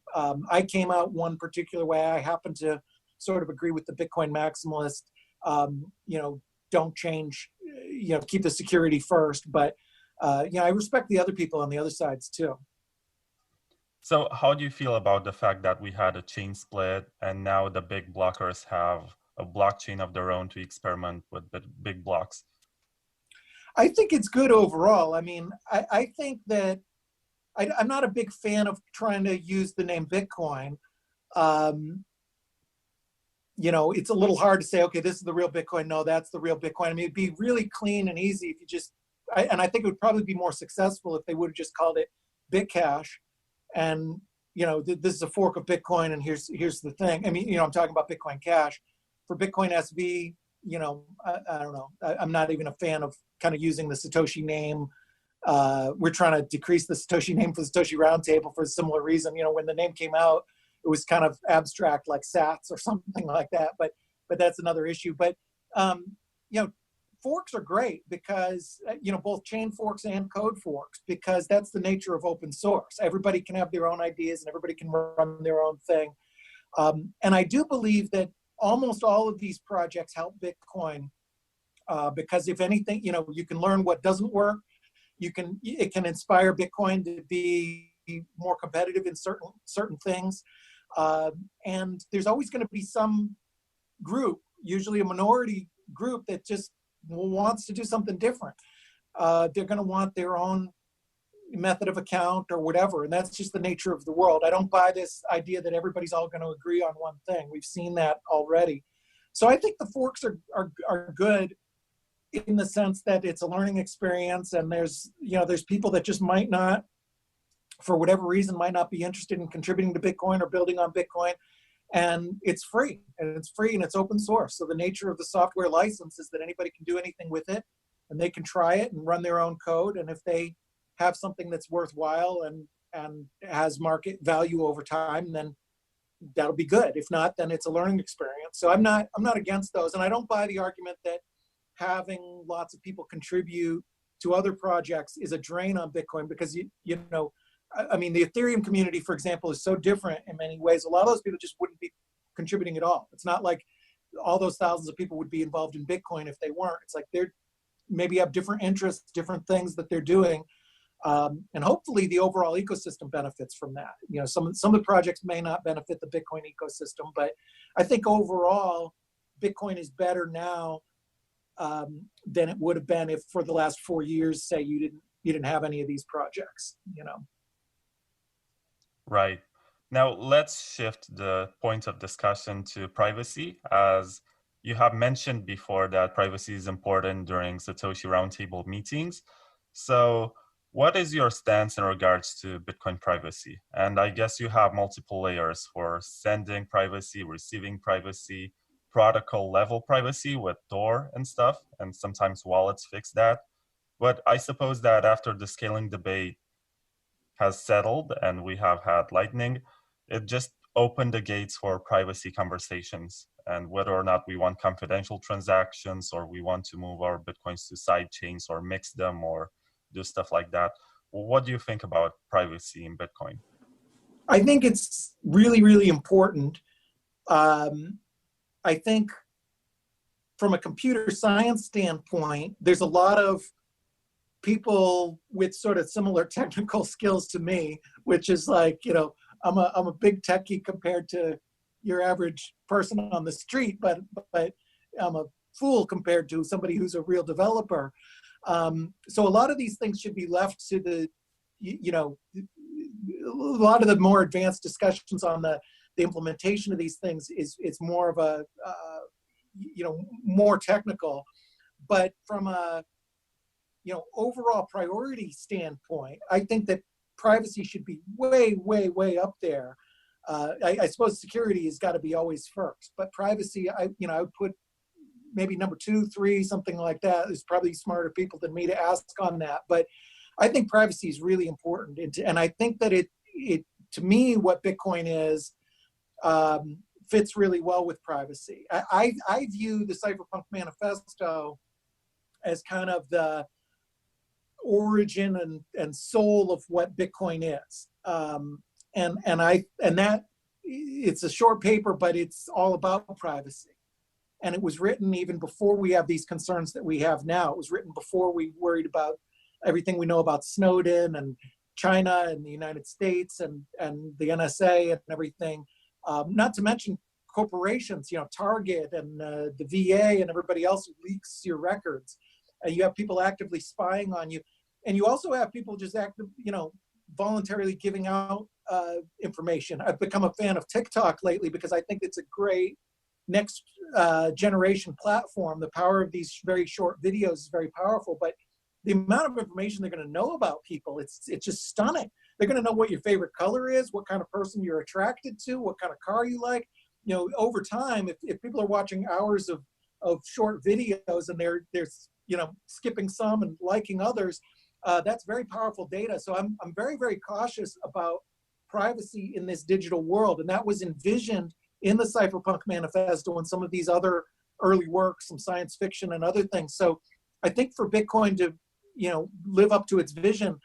I came out one particular way. I happen to sort of agree with the Bitcoin maximalist, don't change, keep the security first. But, I respect the other people on the other sides too. So how do you feel about the fact that we had a chain split and now the big blockers have a blockchain of their own to experiment with the big blocks? I think it's good overall. I mean, I think that I'm not a big fan of trying to use the name Bitcoin. It's a little hard to say, okay, this is the real Bitcoin. No, that's the real Bitcoin. I mean, it'd be really clean and easy if you just, and I think it would probably be more successful if they would have just called it Bitcash. And, this is a fork of Bitcoin. And here's the thing. I mean, I'm talking about Bitcoin Cash. For Bitcoin SV, I don't know. I'm not even a fan of kind of using the Satoshi name. We're trying to decrease the Satoshi name for the Satoshi Roundtable for a similar reason. When the name came out, it was kind of abstract, like Sats or something like that. But that's another issue. But forks are great because both chain forks and code forks, because that's the nature of open source. Everybody can have their own ideas and everybody can run their own thing. And I do believe that almost all of these projects help Bitcoin because if anything, you can learn what doesn't work. It can inspire Bitcoin to be more competitive in certain things. And there's always going to be some group, usually a minority group, that just wants to do something different. They're going to want their own method of account or whatever, and that's just the nature of the world. I don't buy this idea that everybody's all going to agree on one thing. We've seen that already. So I think the forks are good in the sense that it's a learning experience, and there's people that just might not, for whatever reason, might not be interested in contributing to Bitcoin or building on Bitcoin. And it's free, and it's open source. So the nature of the software license is that anybody can do anything with it, and they can try it and run their own code. And if they have something that's worthwhile and has market value over time, then that'll be good. If not, then it's a learning experience. So I'm not against those. And I don't buy the argument that having lots of people contribute to other projects is a drain on Bitcoin, because I mean, the Ethereum community, for example, is so different in many ways. A lot of those people just wouldn't be contributing at all. It's not like all those thousands of people would be involved in Bitcoin if they weren't. It's like they're maybe have different interests, different things that they're doing. And hopefully the overall ecosystem benefits from that. Some of the projects may not benefit the Bitcoin ecosystem, but I think overall Bitcoin is better now than it would have been if for the last 4 years, say, you didn't have any of these projects, Right. Now let's shift the point of discussion to privacy. As you have mentioned before that privacy is important during Satoshi Roundtable meetings. So what is your stance in regards to Bitcoin privacy? And I guess you have multiple layers for sending privacy, receiving privacy, protocol level privacy with Tor and stuff, and sometimes wallets fix that. But I suppose that after the scaling debate has settled and we have had Lightning, it just opened the gates for privacy conversations, and whether or not we want confidential transactions or we want to move our Bitcoins to side chains or mix them or do stuff like that. Well, what do you think about privacy in Bitcoin? I think it's really, really important. I think from a computer science standpoint, there's a lot of people with sort of similar technical skills to me, which is like, I'm a big techie compared to your average person on the street, but I'm a fool compared to somebody who's a real developer. So a lot of these things should be left to the, a lot of the more advanced discussions on the implementation of these things is more of a, more technical. But from a, overall priority standpoint, I think that privacy should be way, way, way up there. I suppose security has got to be always first, but privacy, I would put maybe number 2, 3, something like that. There's probably smarter people than me to ask on that, but I think privacy is really important. And I think that it to me, what Bitcoin is, fits really well with privacy. I view the Cypherpunk Manifesto as kind of the origin and soul of what Bitcoin is. And that it's a short paper, but it's all about privacy. And it was written even before we have these concerns that we have now. It was written before we worried about everything we know about Snowden and China and the United States and the NSA and everything. Not to mention corporations, Target and the VA and everybody else who leaks your records. You have people actively spying on you. And you also have people just voluntarily giving out information. I've become a fan of TikTok lately because I think it's a great next generation platform. The power of these very short videos is very powerful, but the amount of information they're going to know about people, it's just stunning. They're going to know what your favorite color is, what kind of person you're attracted to, what kind of car you like. Over time, if people are watching hours of short videos and they're skipping some and liking others, that's very powerful data. So I'm very, very cautious about privacy in this digital world. And that was envisioned in the Cypherpunk Manifesto and some of these other early works, some science fiction and other things. So I think for Bitcoin to, live up to its vision,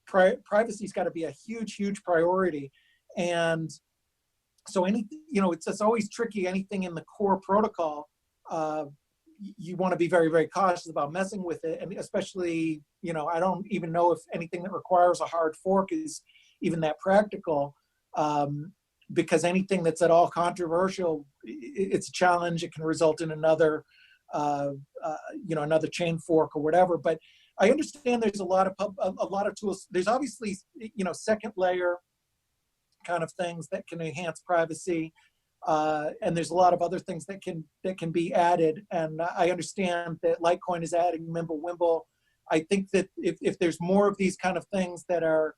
privacy's got to be a huge, huge priority. And so it's always tricky. Anything in the core protocol, you want to be very, very cautious about messing with it. And especially, I don't even know if anything that requires a hard fork is even that practical, because anything that's at all controversial, it's a challenge. It can result in another chain fork or whatever. But I understand there's a lot of tools. There's obviously, second layer kind of things that can enhance privacy. And there's a lot of other things that can be added. And I understand that Litecoin is adding Mimblewimble. I think that if there's more of these kind of things that are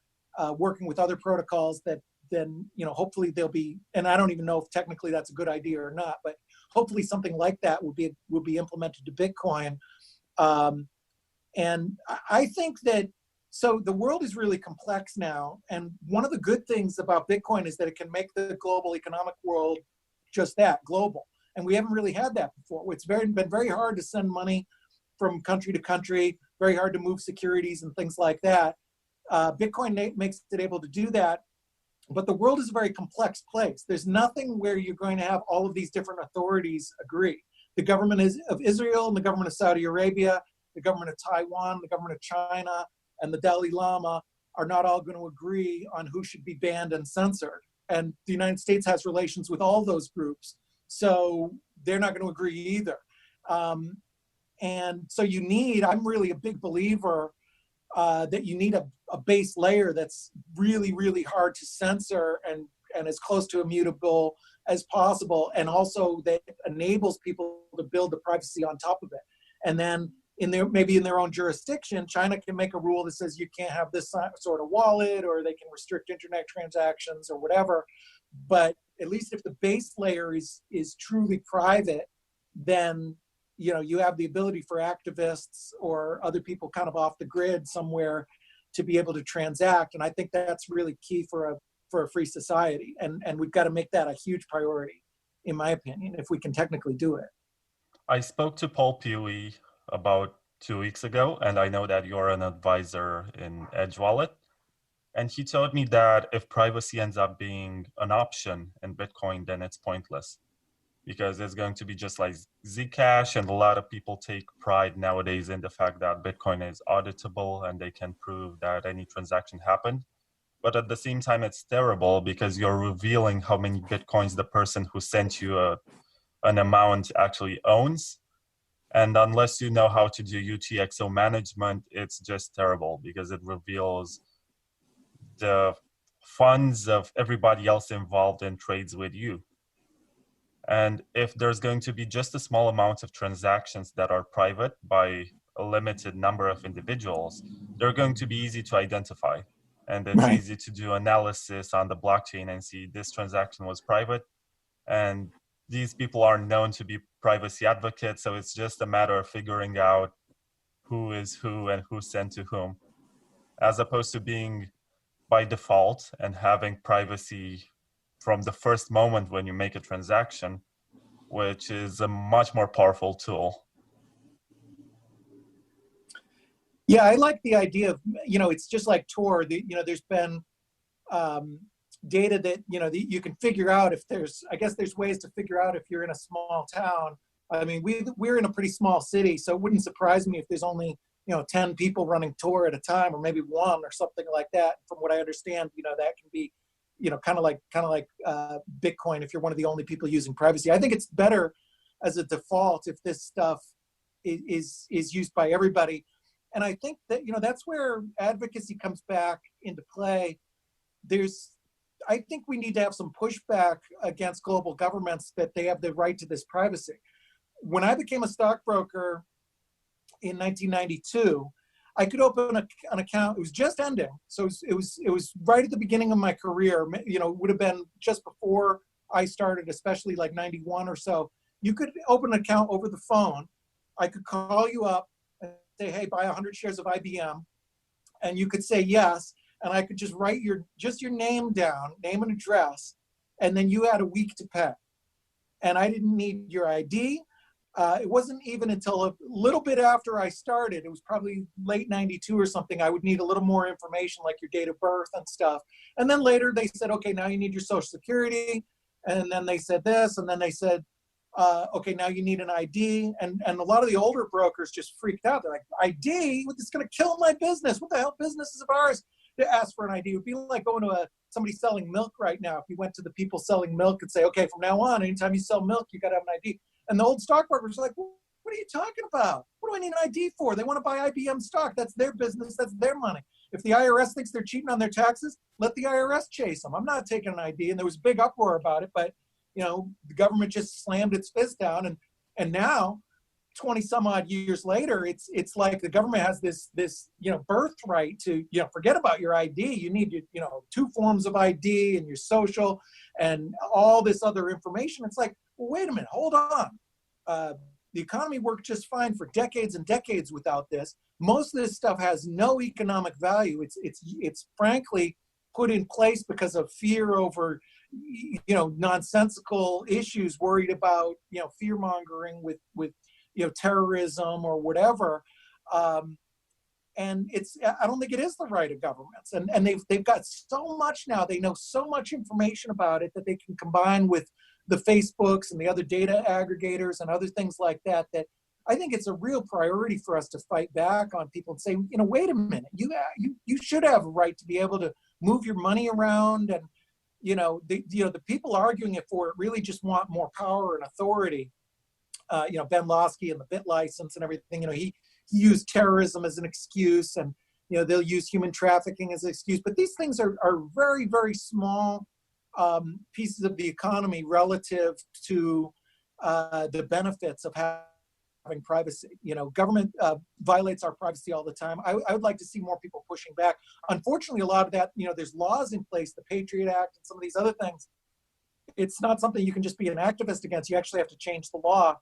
working with other protocols, then hopefully they'll be. And I don't even know if technically that's a good idea or not, but hopefully something like that will be implemented to Bitcoin. And I think that. So the world is really complex now, and one of the good things about Bitcoin is that it can make the global economic world just that, global. And we haven't really had that before. It's been very hard to send money from country to country, very hard to move securities and things like that. Bitcoin makes it able to do that, but the world is a very complex place. There's nothing where you're going to have all of these different authorities agree. The government of Israel and the government of Saudi Arabia, the government of Taiwan, the government of China, and the Dalai Lama are not all going to agree on who should be banned and censored. And the United States has relations with all those groups, so they're not going to agree either. And so I'm really a big believer that you need a base layer that's really, really hard to censor and as close to immutable as possible, and also that enables people to build the privacy on top of it. And then maybe in their own jurisdiction, China can make a rule that says you can't have this sort of wallet, or they can restrict internet transactions or whatever. But at least if the base layer is truly private, then you have the ability for activists or other people kind of off the grid somewhere to be able to transact. And I think that's really key for a free society. And we've got to make that a huge priority, in my opinion, if we can technically do it. I spoke to Paul Pewey about 2 weeks ago, and I know that you're an advisor in Edge Wallet. And he told me that if privacy ends up being an option in Bitcoin, then it's pointless, because it's going to be just like Zcash, and a lot of people take pride nowadays in the fact that Bitcoin is auditable and they can prove that any transaction happened. But at the same time, it's terrible because you're revealing how many Bitcoins the person who sent you an amount actually owns. And unless you know how to do UTXO management, it's just terrible because it reveals the funds of everybody else involved in trades with you. And if there's going to be just a small amount of transactions that are private by a limited number of individuals, they're going to be easy to identify. And it's Right. easy to do analysis on the blockchain and see this transaction was private. And these people are known to be privacy advocates, so it's just a matter of figuring out who is who and who sent to whom, as opposed to being by default and having privacy from the first moment when you make a transaction, which is a much more powerful tool. Yeah, I like the idea of, it's just like Tor. There's been data that, you can figure out if I guess there's ways to figure out if you're in a small town. I mean, we're in a pretty small city, so it wouldn't surprise me if there's only, 10 people running Tor at a time, or maybe one or something like that. From what I understand, that can be, kind of like Bitcoin if you're one of the only people using privacy. I think it's better as a default if this stuff is used by everybody. And I think that, that's where advocacy comes back into play. I think we need to have some pushback against global governments that they have the right to this privacy. When I became a stockbroker in 1992, I could open an account. It was just ending. So it was right at the beginning of my career. It would have been just before I started, especially like 91 or so. You could open an account over the phone. I could call you up and say, hey, buy 100 shares of IBM. And you could say yes. And I could just write your name down, name and address. And then you had a week to pay. And I didn't need your ID. It wasn't even until a little bit after I started, it was probably late 92 or something, I would need a little more information like your date of birth and stuff. And then later they said, okay, now you need your social security. And then they said this, and then they said, okay, now you need an ID. And a lot of the older brokers just freaked out. They're like, ID? It's going to kill my business. What the hell business is of ours to ask for an ID? It would be like going to somebody selling milk right now. If you went to the people selling milk and say, okay, from now on, anytime you sell milk, you got to have an ID. And the old stockbrokers are like, well, what are you talking about? What do I need an ID for? They want to buy IBM stock. That's their business. That's their money. If the IRS thinks they're cheating on their taxes, let the IRS chase them. I'm not taking an ID. And there was a big uproar about it, but the government just slammed its fist down. And now, 20 some odd years later, it's like the government has this birthright to, forget about your ID. You need, 2 forms of ID and your social and all this other information. It's like, well, wait a minute, hold on. The economy worked just fine for decades and decades without this. Most of this stuff has no economic value. It's frankly put in place because of fear over, nonsensical issues, worried about, fear mongering with terrorism or whatever. And I don't think it is the right of governments. And they've got so much now. They know so much information about it that they can combine with the Facebooks and the other data aggregators and other things like that, that I think it's a real priority for us to fight back on people and say, wait a minute, you should have a right to be able to move your money around. And, the people arguing it for it really just want more power and authority. Ben Losky and the bit license and everything, he used terrorism as an excuse, and, they'll use human trafficking as an excuse. But these things are very, very small pieces of the economy relative to the benefits of having privacy. Government violates our privacy all the time. I would like to see more people pushing back. Unfortunately, a lot of that, there's laws in place, the Patriot Act and some of these other things. It's not something you can just be an activist against. You actually have to change the law.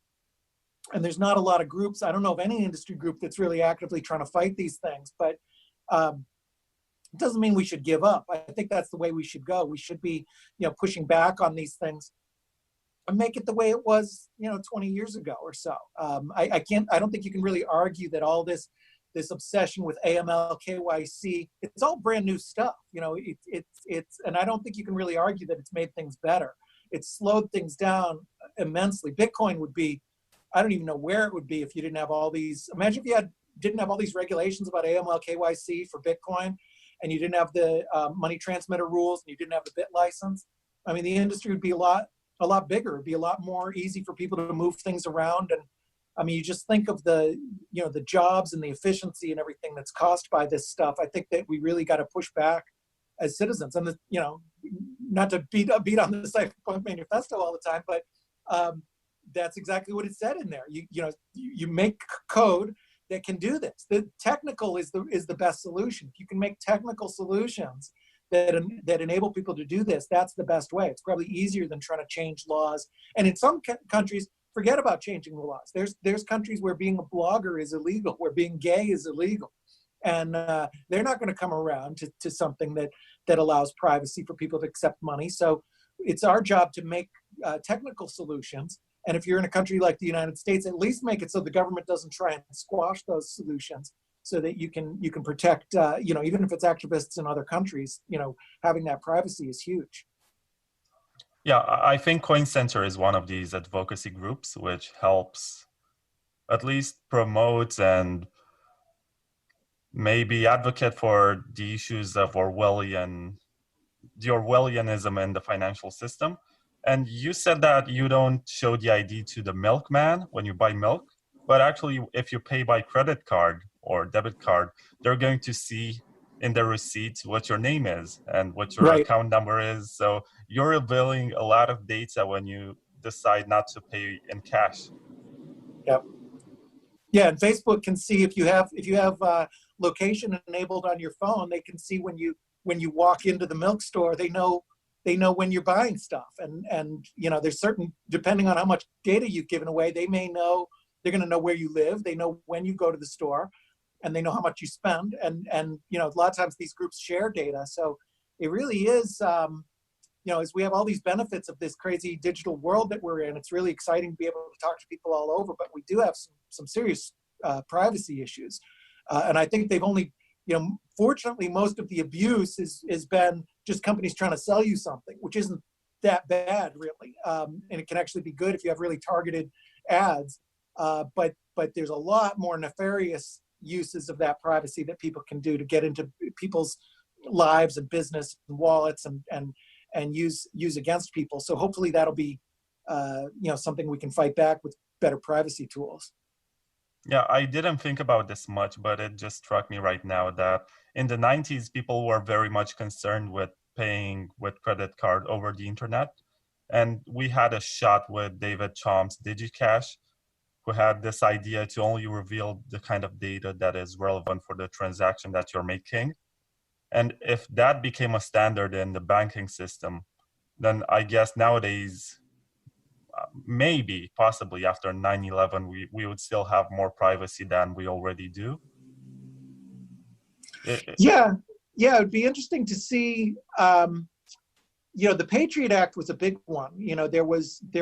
And there's not a lot of groups. I don't know of any industry group that's really actively trying to fight these things, but it doesn't mean we should give up. I think that's the way we should go. We should be, pushing back on these things and make it the way it was, 20 years ago or so. I don't think you can really argue that all this obsession with AML, KYC, it's all brand new stuff. And I don't think you can really argue that it's made things better. It's slowed things down immensely. Bitcoin would be, I don't even know where it would be if you didn't have all these. Imagine if you didn't have all these regulations about AML, KYC for Bitcoin, and you didn't have the money transmitter rules, and you didn't have the bit license. I mean, the industry would be a lot bigger. It'd be a lot more easy for people to move things around. And I mean, you just think of the jobs and the efficiency and everything that's caused by this stuff. I think that we really got to push back as citizens. And not to beat on the Cypherpunk Manifesto all the time, but that's exactly what it said in there. You make code that can do this. The technical is the best solution. If you can make technical solutions that enable people to do this, that's the best way. It's probably easier than trying to change laws. And in some countries, forget about changing the laws. There's countries where being a blogger is illegal, where being gay is illegal. And they're not going to come around to something that allows privacy for people to accept money. So it's our job to make technical solutions. And if you're in a country like the United States, at least make it so the government doesn't try and squash those solutions. so that you can protect, even if it's activists in other countries, having that privacy is huge. Yeah, I think Coin Center is one of these advocacy groups which helps at least promote and maybe advocate for the issues of the Orwellianism in the financial system. And you said that you don't show the ID to the milkman when you buy milk, but actually if you pay by credit card or debit card, they're going to see in the receipt what your name is and what your Right. account number is. So you're revealing a lot of data when you decide not to pay in cash. Yep. Yeah, and Facebook can see if you have location enabled on your phone. They can see when you walk into the milk store. They know when you're buying stuff, and there's certain, depending on how much data you've given away, they're going to know where you live. They know when you go to the store, and they know how much you spend. And a lot of times these groups share data, so it really is. As we have all these benefits of this crazy digital world that we're in, it's really exciting to be able to talk to people all over, but we do have some serious privacy issues. And I think they've only, fortunately, most of the abuse has been just companies trying to sell you something, which isn't that bad, really. And it can actually be good if you have really targeted ads. But there's a lot more nefarious uses of that privacy that people can do to get into people's lives and business and wallets and use against people. So hopefully that'll be, something we can fight back with better privacy tools. Yeah, I didn't think about this much, but it just struck me right now that in the 90s, people were very much concerned with paying with credit card over the internet. And we had a shot with David Chaum's DigiCash, who had this idea to only reveal the kind of data that is relevant for the transaction that you're making. And if that became a standard in the banking system, then I guess nowadays, maybe, possibly after 9/11, we would still have more privacy than we already do. Yeah, it'd be interesting to see. The Patriot Act was a big one. There was the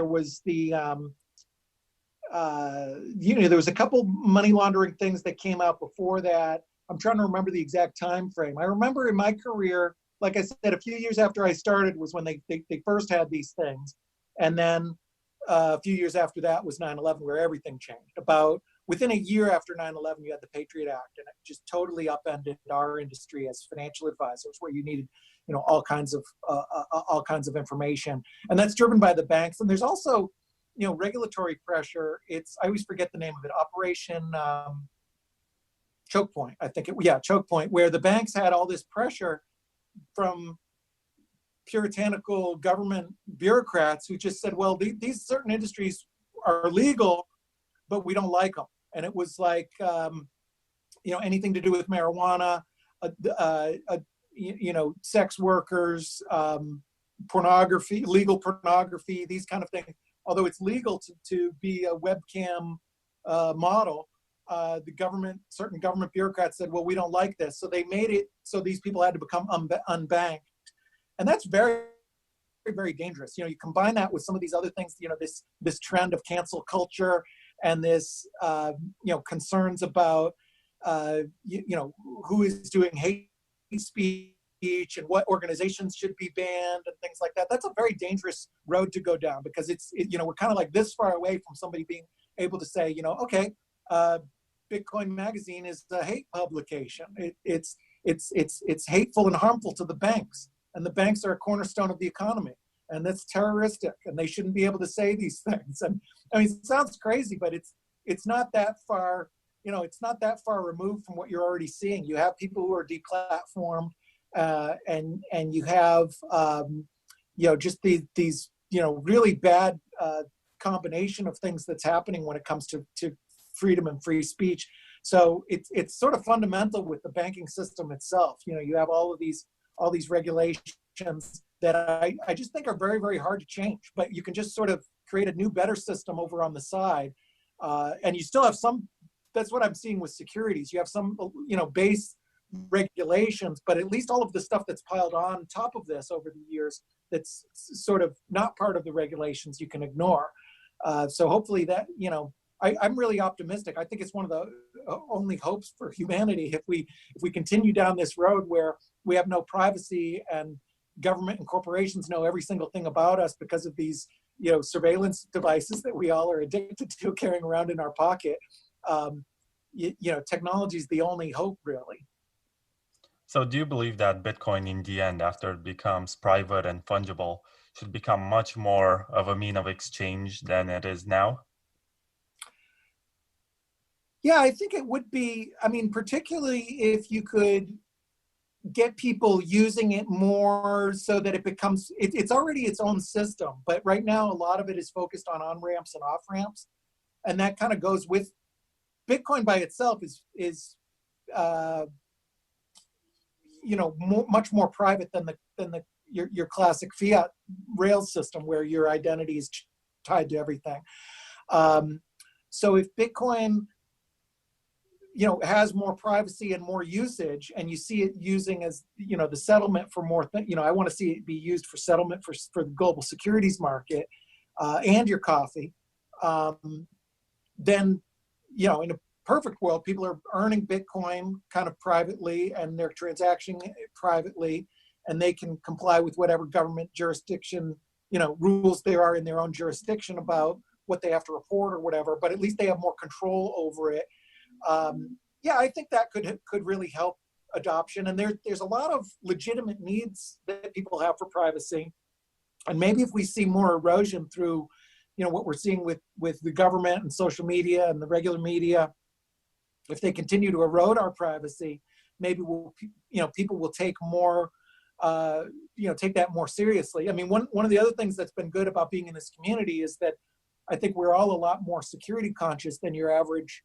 there was a couple money laundering things that came out before that. I'm trying to remember the exact time frame. I remember in my career, like I said, a few years after I started was when they first had these things. And then a few years after that was 9/11, where everything changed. About within a year after 9/11, you had the Patriot Act, and it just totally upended our industry as financial advisors, where you needed, all kinds of information. And that's driven by the banks. And there's also, regulatory pressure. I always forget the name of it, Operation Choke Point, I think Choke Point, where the banks had all this pressure from puritanical government bureaucrats who just said, well, these certain industries are legal, but we don't like them. And it was like, anything to do with marijuana, sex workers, pornography, legal pornography, these kind of things. Although it's legal to be a webcam model, certain government bureaucrats said, well, we don't like this. So they made it so these people had to become unbanked. And that's very, very dangerous. You combine that with some of these other things, this trend of cancel culture and this, concerns about, who is doing hate speech and what organizations should be banned and things like that. That's a very dangerous road to go down, because we're kind of like this far away from somebody being able to say, okay, Bitcoin Magazine is a hate publication. It's hateful and harmful to the banks, and the banks are a cornerstone of the economy, and that's terroristic, and they shouldn't be able to say these things. And I mean, it sounds crazy, but it's not that far. It's not that far removed from what you're already seeing. You have people who are deplatformed, and you have just these really bad combination of things that's happening when it comes to freedom and free speech. So it's sort of fundamental with the banking system itself. You have all these regulations that I just think are very, very hard to change, but you can just sort of create a new, better system over on the side. And you still have some, that's what I'm seeing with securities. You have some, base regulations, but at least all of the stuff that's piled on top of this over the years, that's sort of not part of the regulations, you can ignore. So hopefully that, I'm really optimistic. I think it's one of the only hopes for humanity if we continue down this road where we have no privacy and government and corporations know every single thing about us because of these surveillance devices that we all are addicted to carrying around in our pocket. Technology is the only hope, really. So do you believe that Bitcoin in the end, after it becomes private and fungible, should become much more of a mean of exchange than it is now? Yeah, I think it would be. I mean, particularly if you could get people using it more so that it becomes, it's already its own system. But right now, a lot of it is focused on ramps and off ramps. And that kind of goes with Bitcoin by itself is much more private than your classic fiat rails system where your identity is tied to everything. So if Bitcoin has more privacy and more usage, and you see it using as the settlement for more I want to see it be used for settlement for the global securities market and your coffee, then in a perfect world, people are earning Bitcoin kind of privately and they're transacting privately, and they can comply with whatever government jurisdiction rules there are in their own jurisdiction about what they have to report or whatever, but at least they have more control over it. I think that could really help adoption. And there's a lot of legitimate needs that people have for privacy. And maybe if we see more erosion through, what we're seeing with the government and social media and the regular media, if they continue to erode our privacy, maybe people will take more, take that more seriously. I mean, one of the other things that's been good about being in this community is that I think we're all a lot more security conscious than your average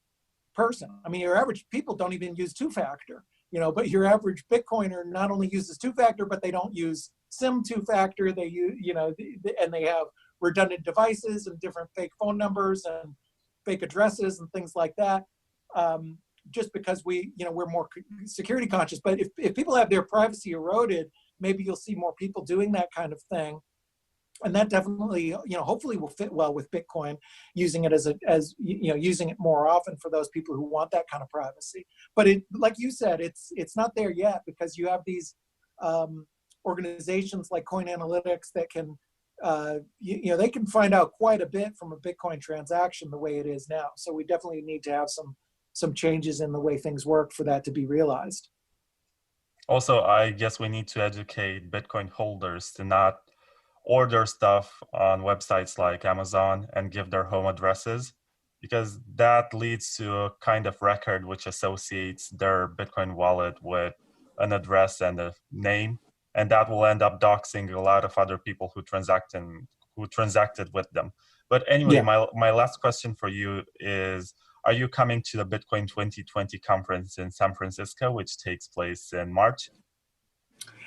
person. I mean, your average people don't even use two-factor, but your average Bitcoiner not only uses two-factor, but they don't use SIM two-factor. They use, and they have redundant devices and different fake phone numbers and fake addresses and things like that. Just because we're more security conscious. But if people have their privacy eroded, maybe you'll see more people doing that kind of thing. And that definitely, hopefully will fit well with Bitcoin, using it using it more often for those people who want that kind of privacy. But like you said, it's not there yet, because you have these organizations like Coin Analytics that can, they can find out quite a bit from a Bitcoin transaction the way it is now. So we definitely need to have some changes in the way things work for that to be realized. Also, I guess we need to educate Bitcoin holders to not order stuff on websites like Amazon and give their home addresses, because that leads to a kind of record which associates their Bitcoin wallet with an address and a name, and that will end up doxing a lot of other people who transacted with them. But anyway, my last question for you is, are you coming to the Bitcoin 2020 conference in San Francisco, which takes place in March?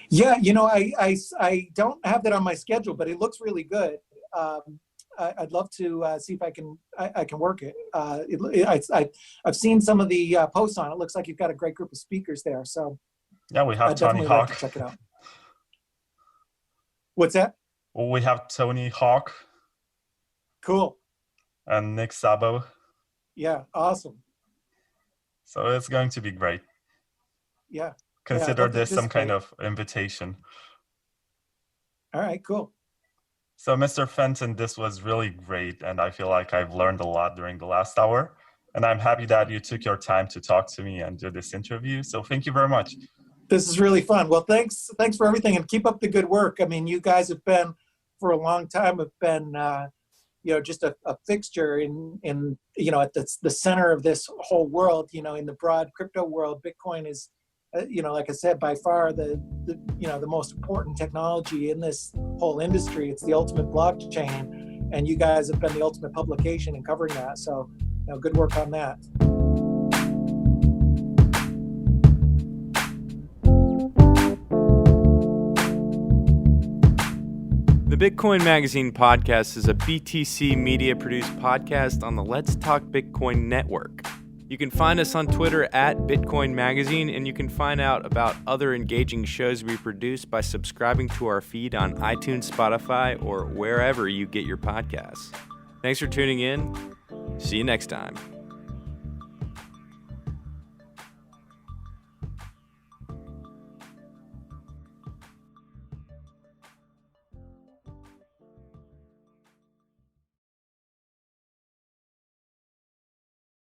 Yeah, I don't have that on my schedule, but it looks really good. I'd love to see if I can work it. I've seen some of the posts on it. It looks like you've got a great group of speakers there. So yeah, we have Tony Hawk. Like to check it out. What's that? Well, we have Tony Hawk. Cool. And Nick Szabo. Yeah, awesome. So it's going to be great. Yeah. Consider this some kind of invitation. All right, cool. So Mr. Fenton, this was really great, and I feel like I've learned a lot during the last hour. And I'm happy that you took your time to talk to me and do this interview. So thank you very much. This is really fun. Well, thanks for everything, and keep up the good work. I mean, you guys have been, for a long time, just a fixture in at the center of this whole world. In the broad crypto world, Bitcoin is, like I said, by far the most important technology in this whole industry. It's the ultimate blockchain, and you guys have been the ultimate publication in covering that. So, good work on that. The Bitcoin Magazine podcast is a BTC Media produced podcast on the Let's Talk Bitcoin network. You can find us on Twitter at Bitcoin Magazine, and you can find out about other engaging shows we produce by subscribing to our feed on iTunes, Spotify, or wherever you get your podcasts. Thanks for tuning in. See you next time.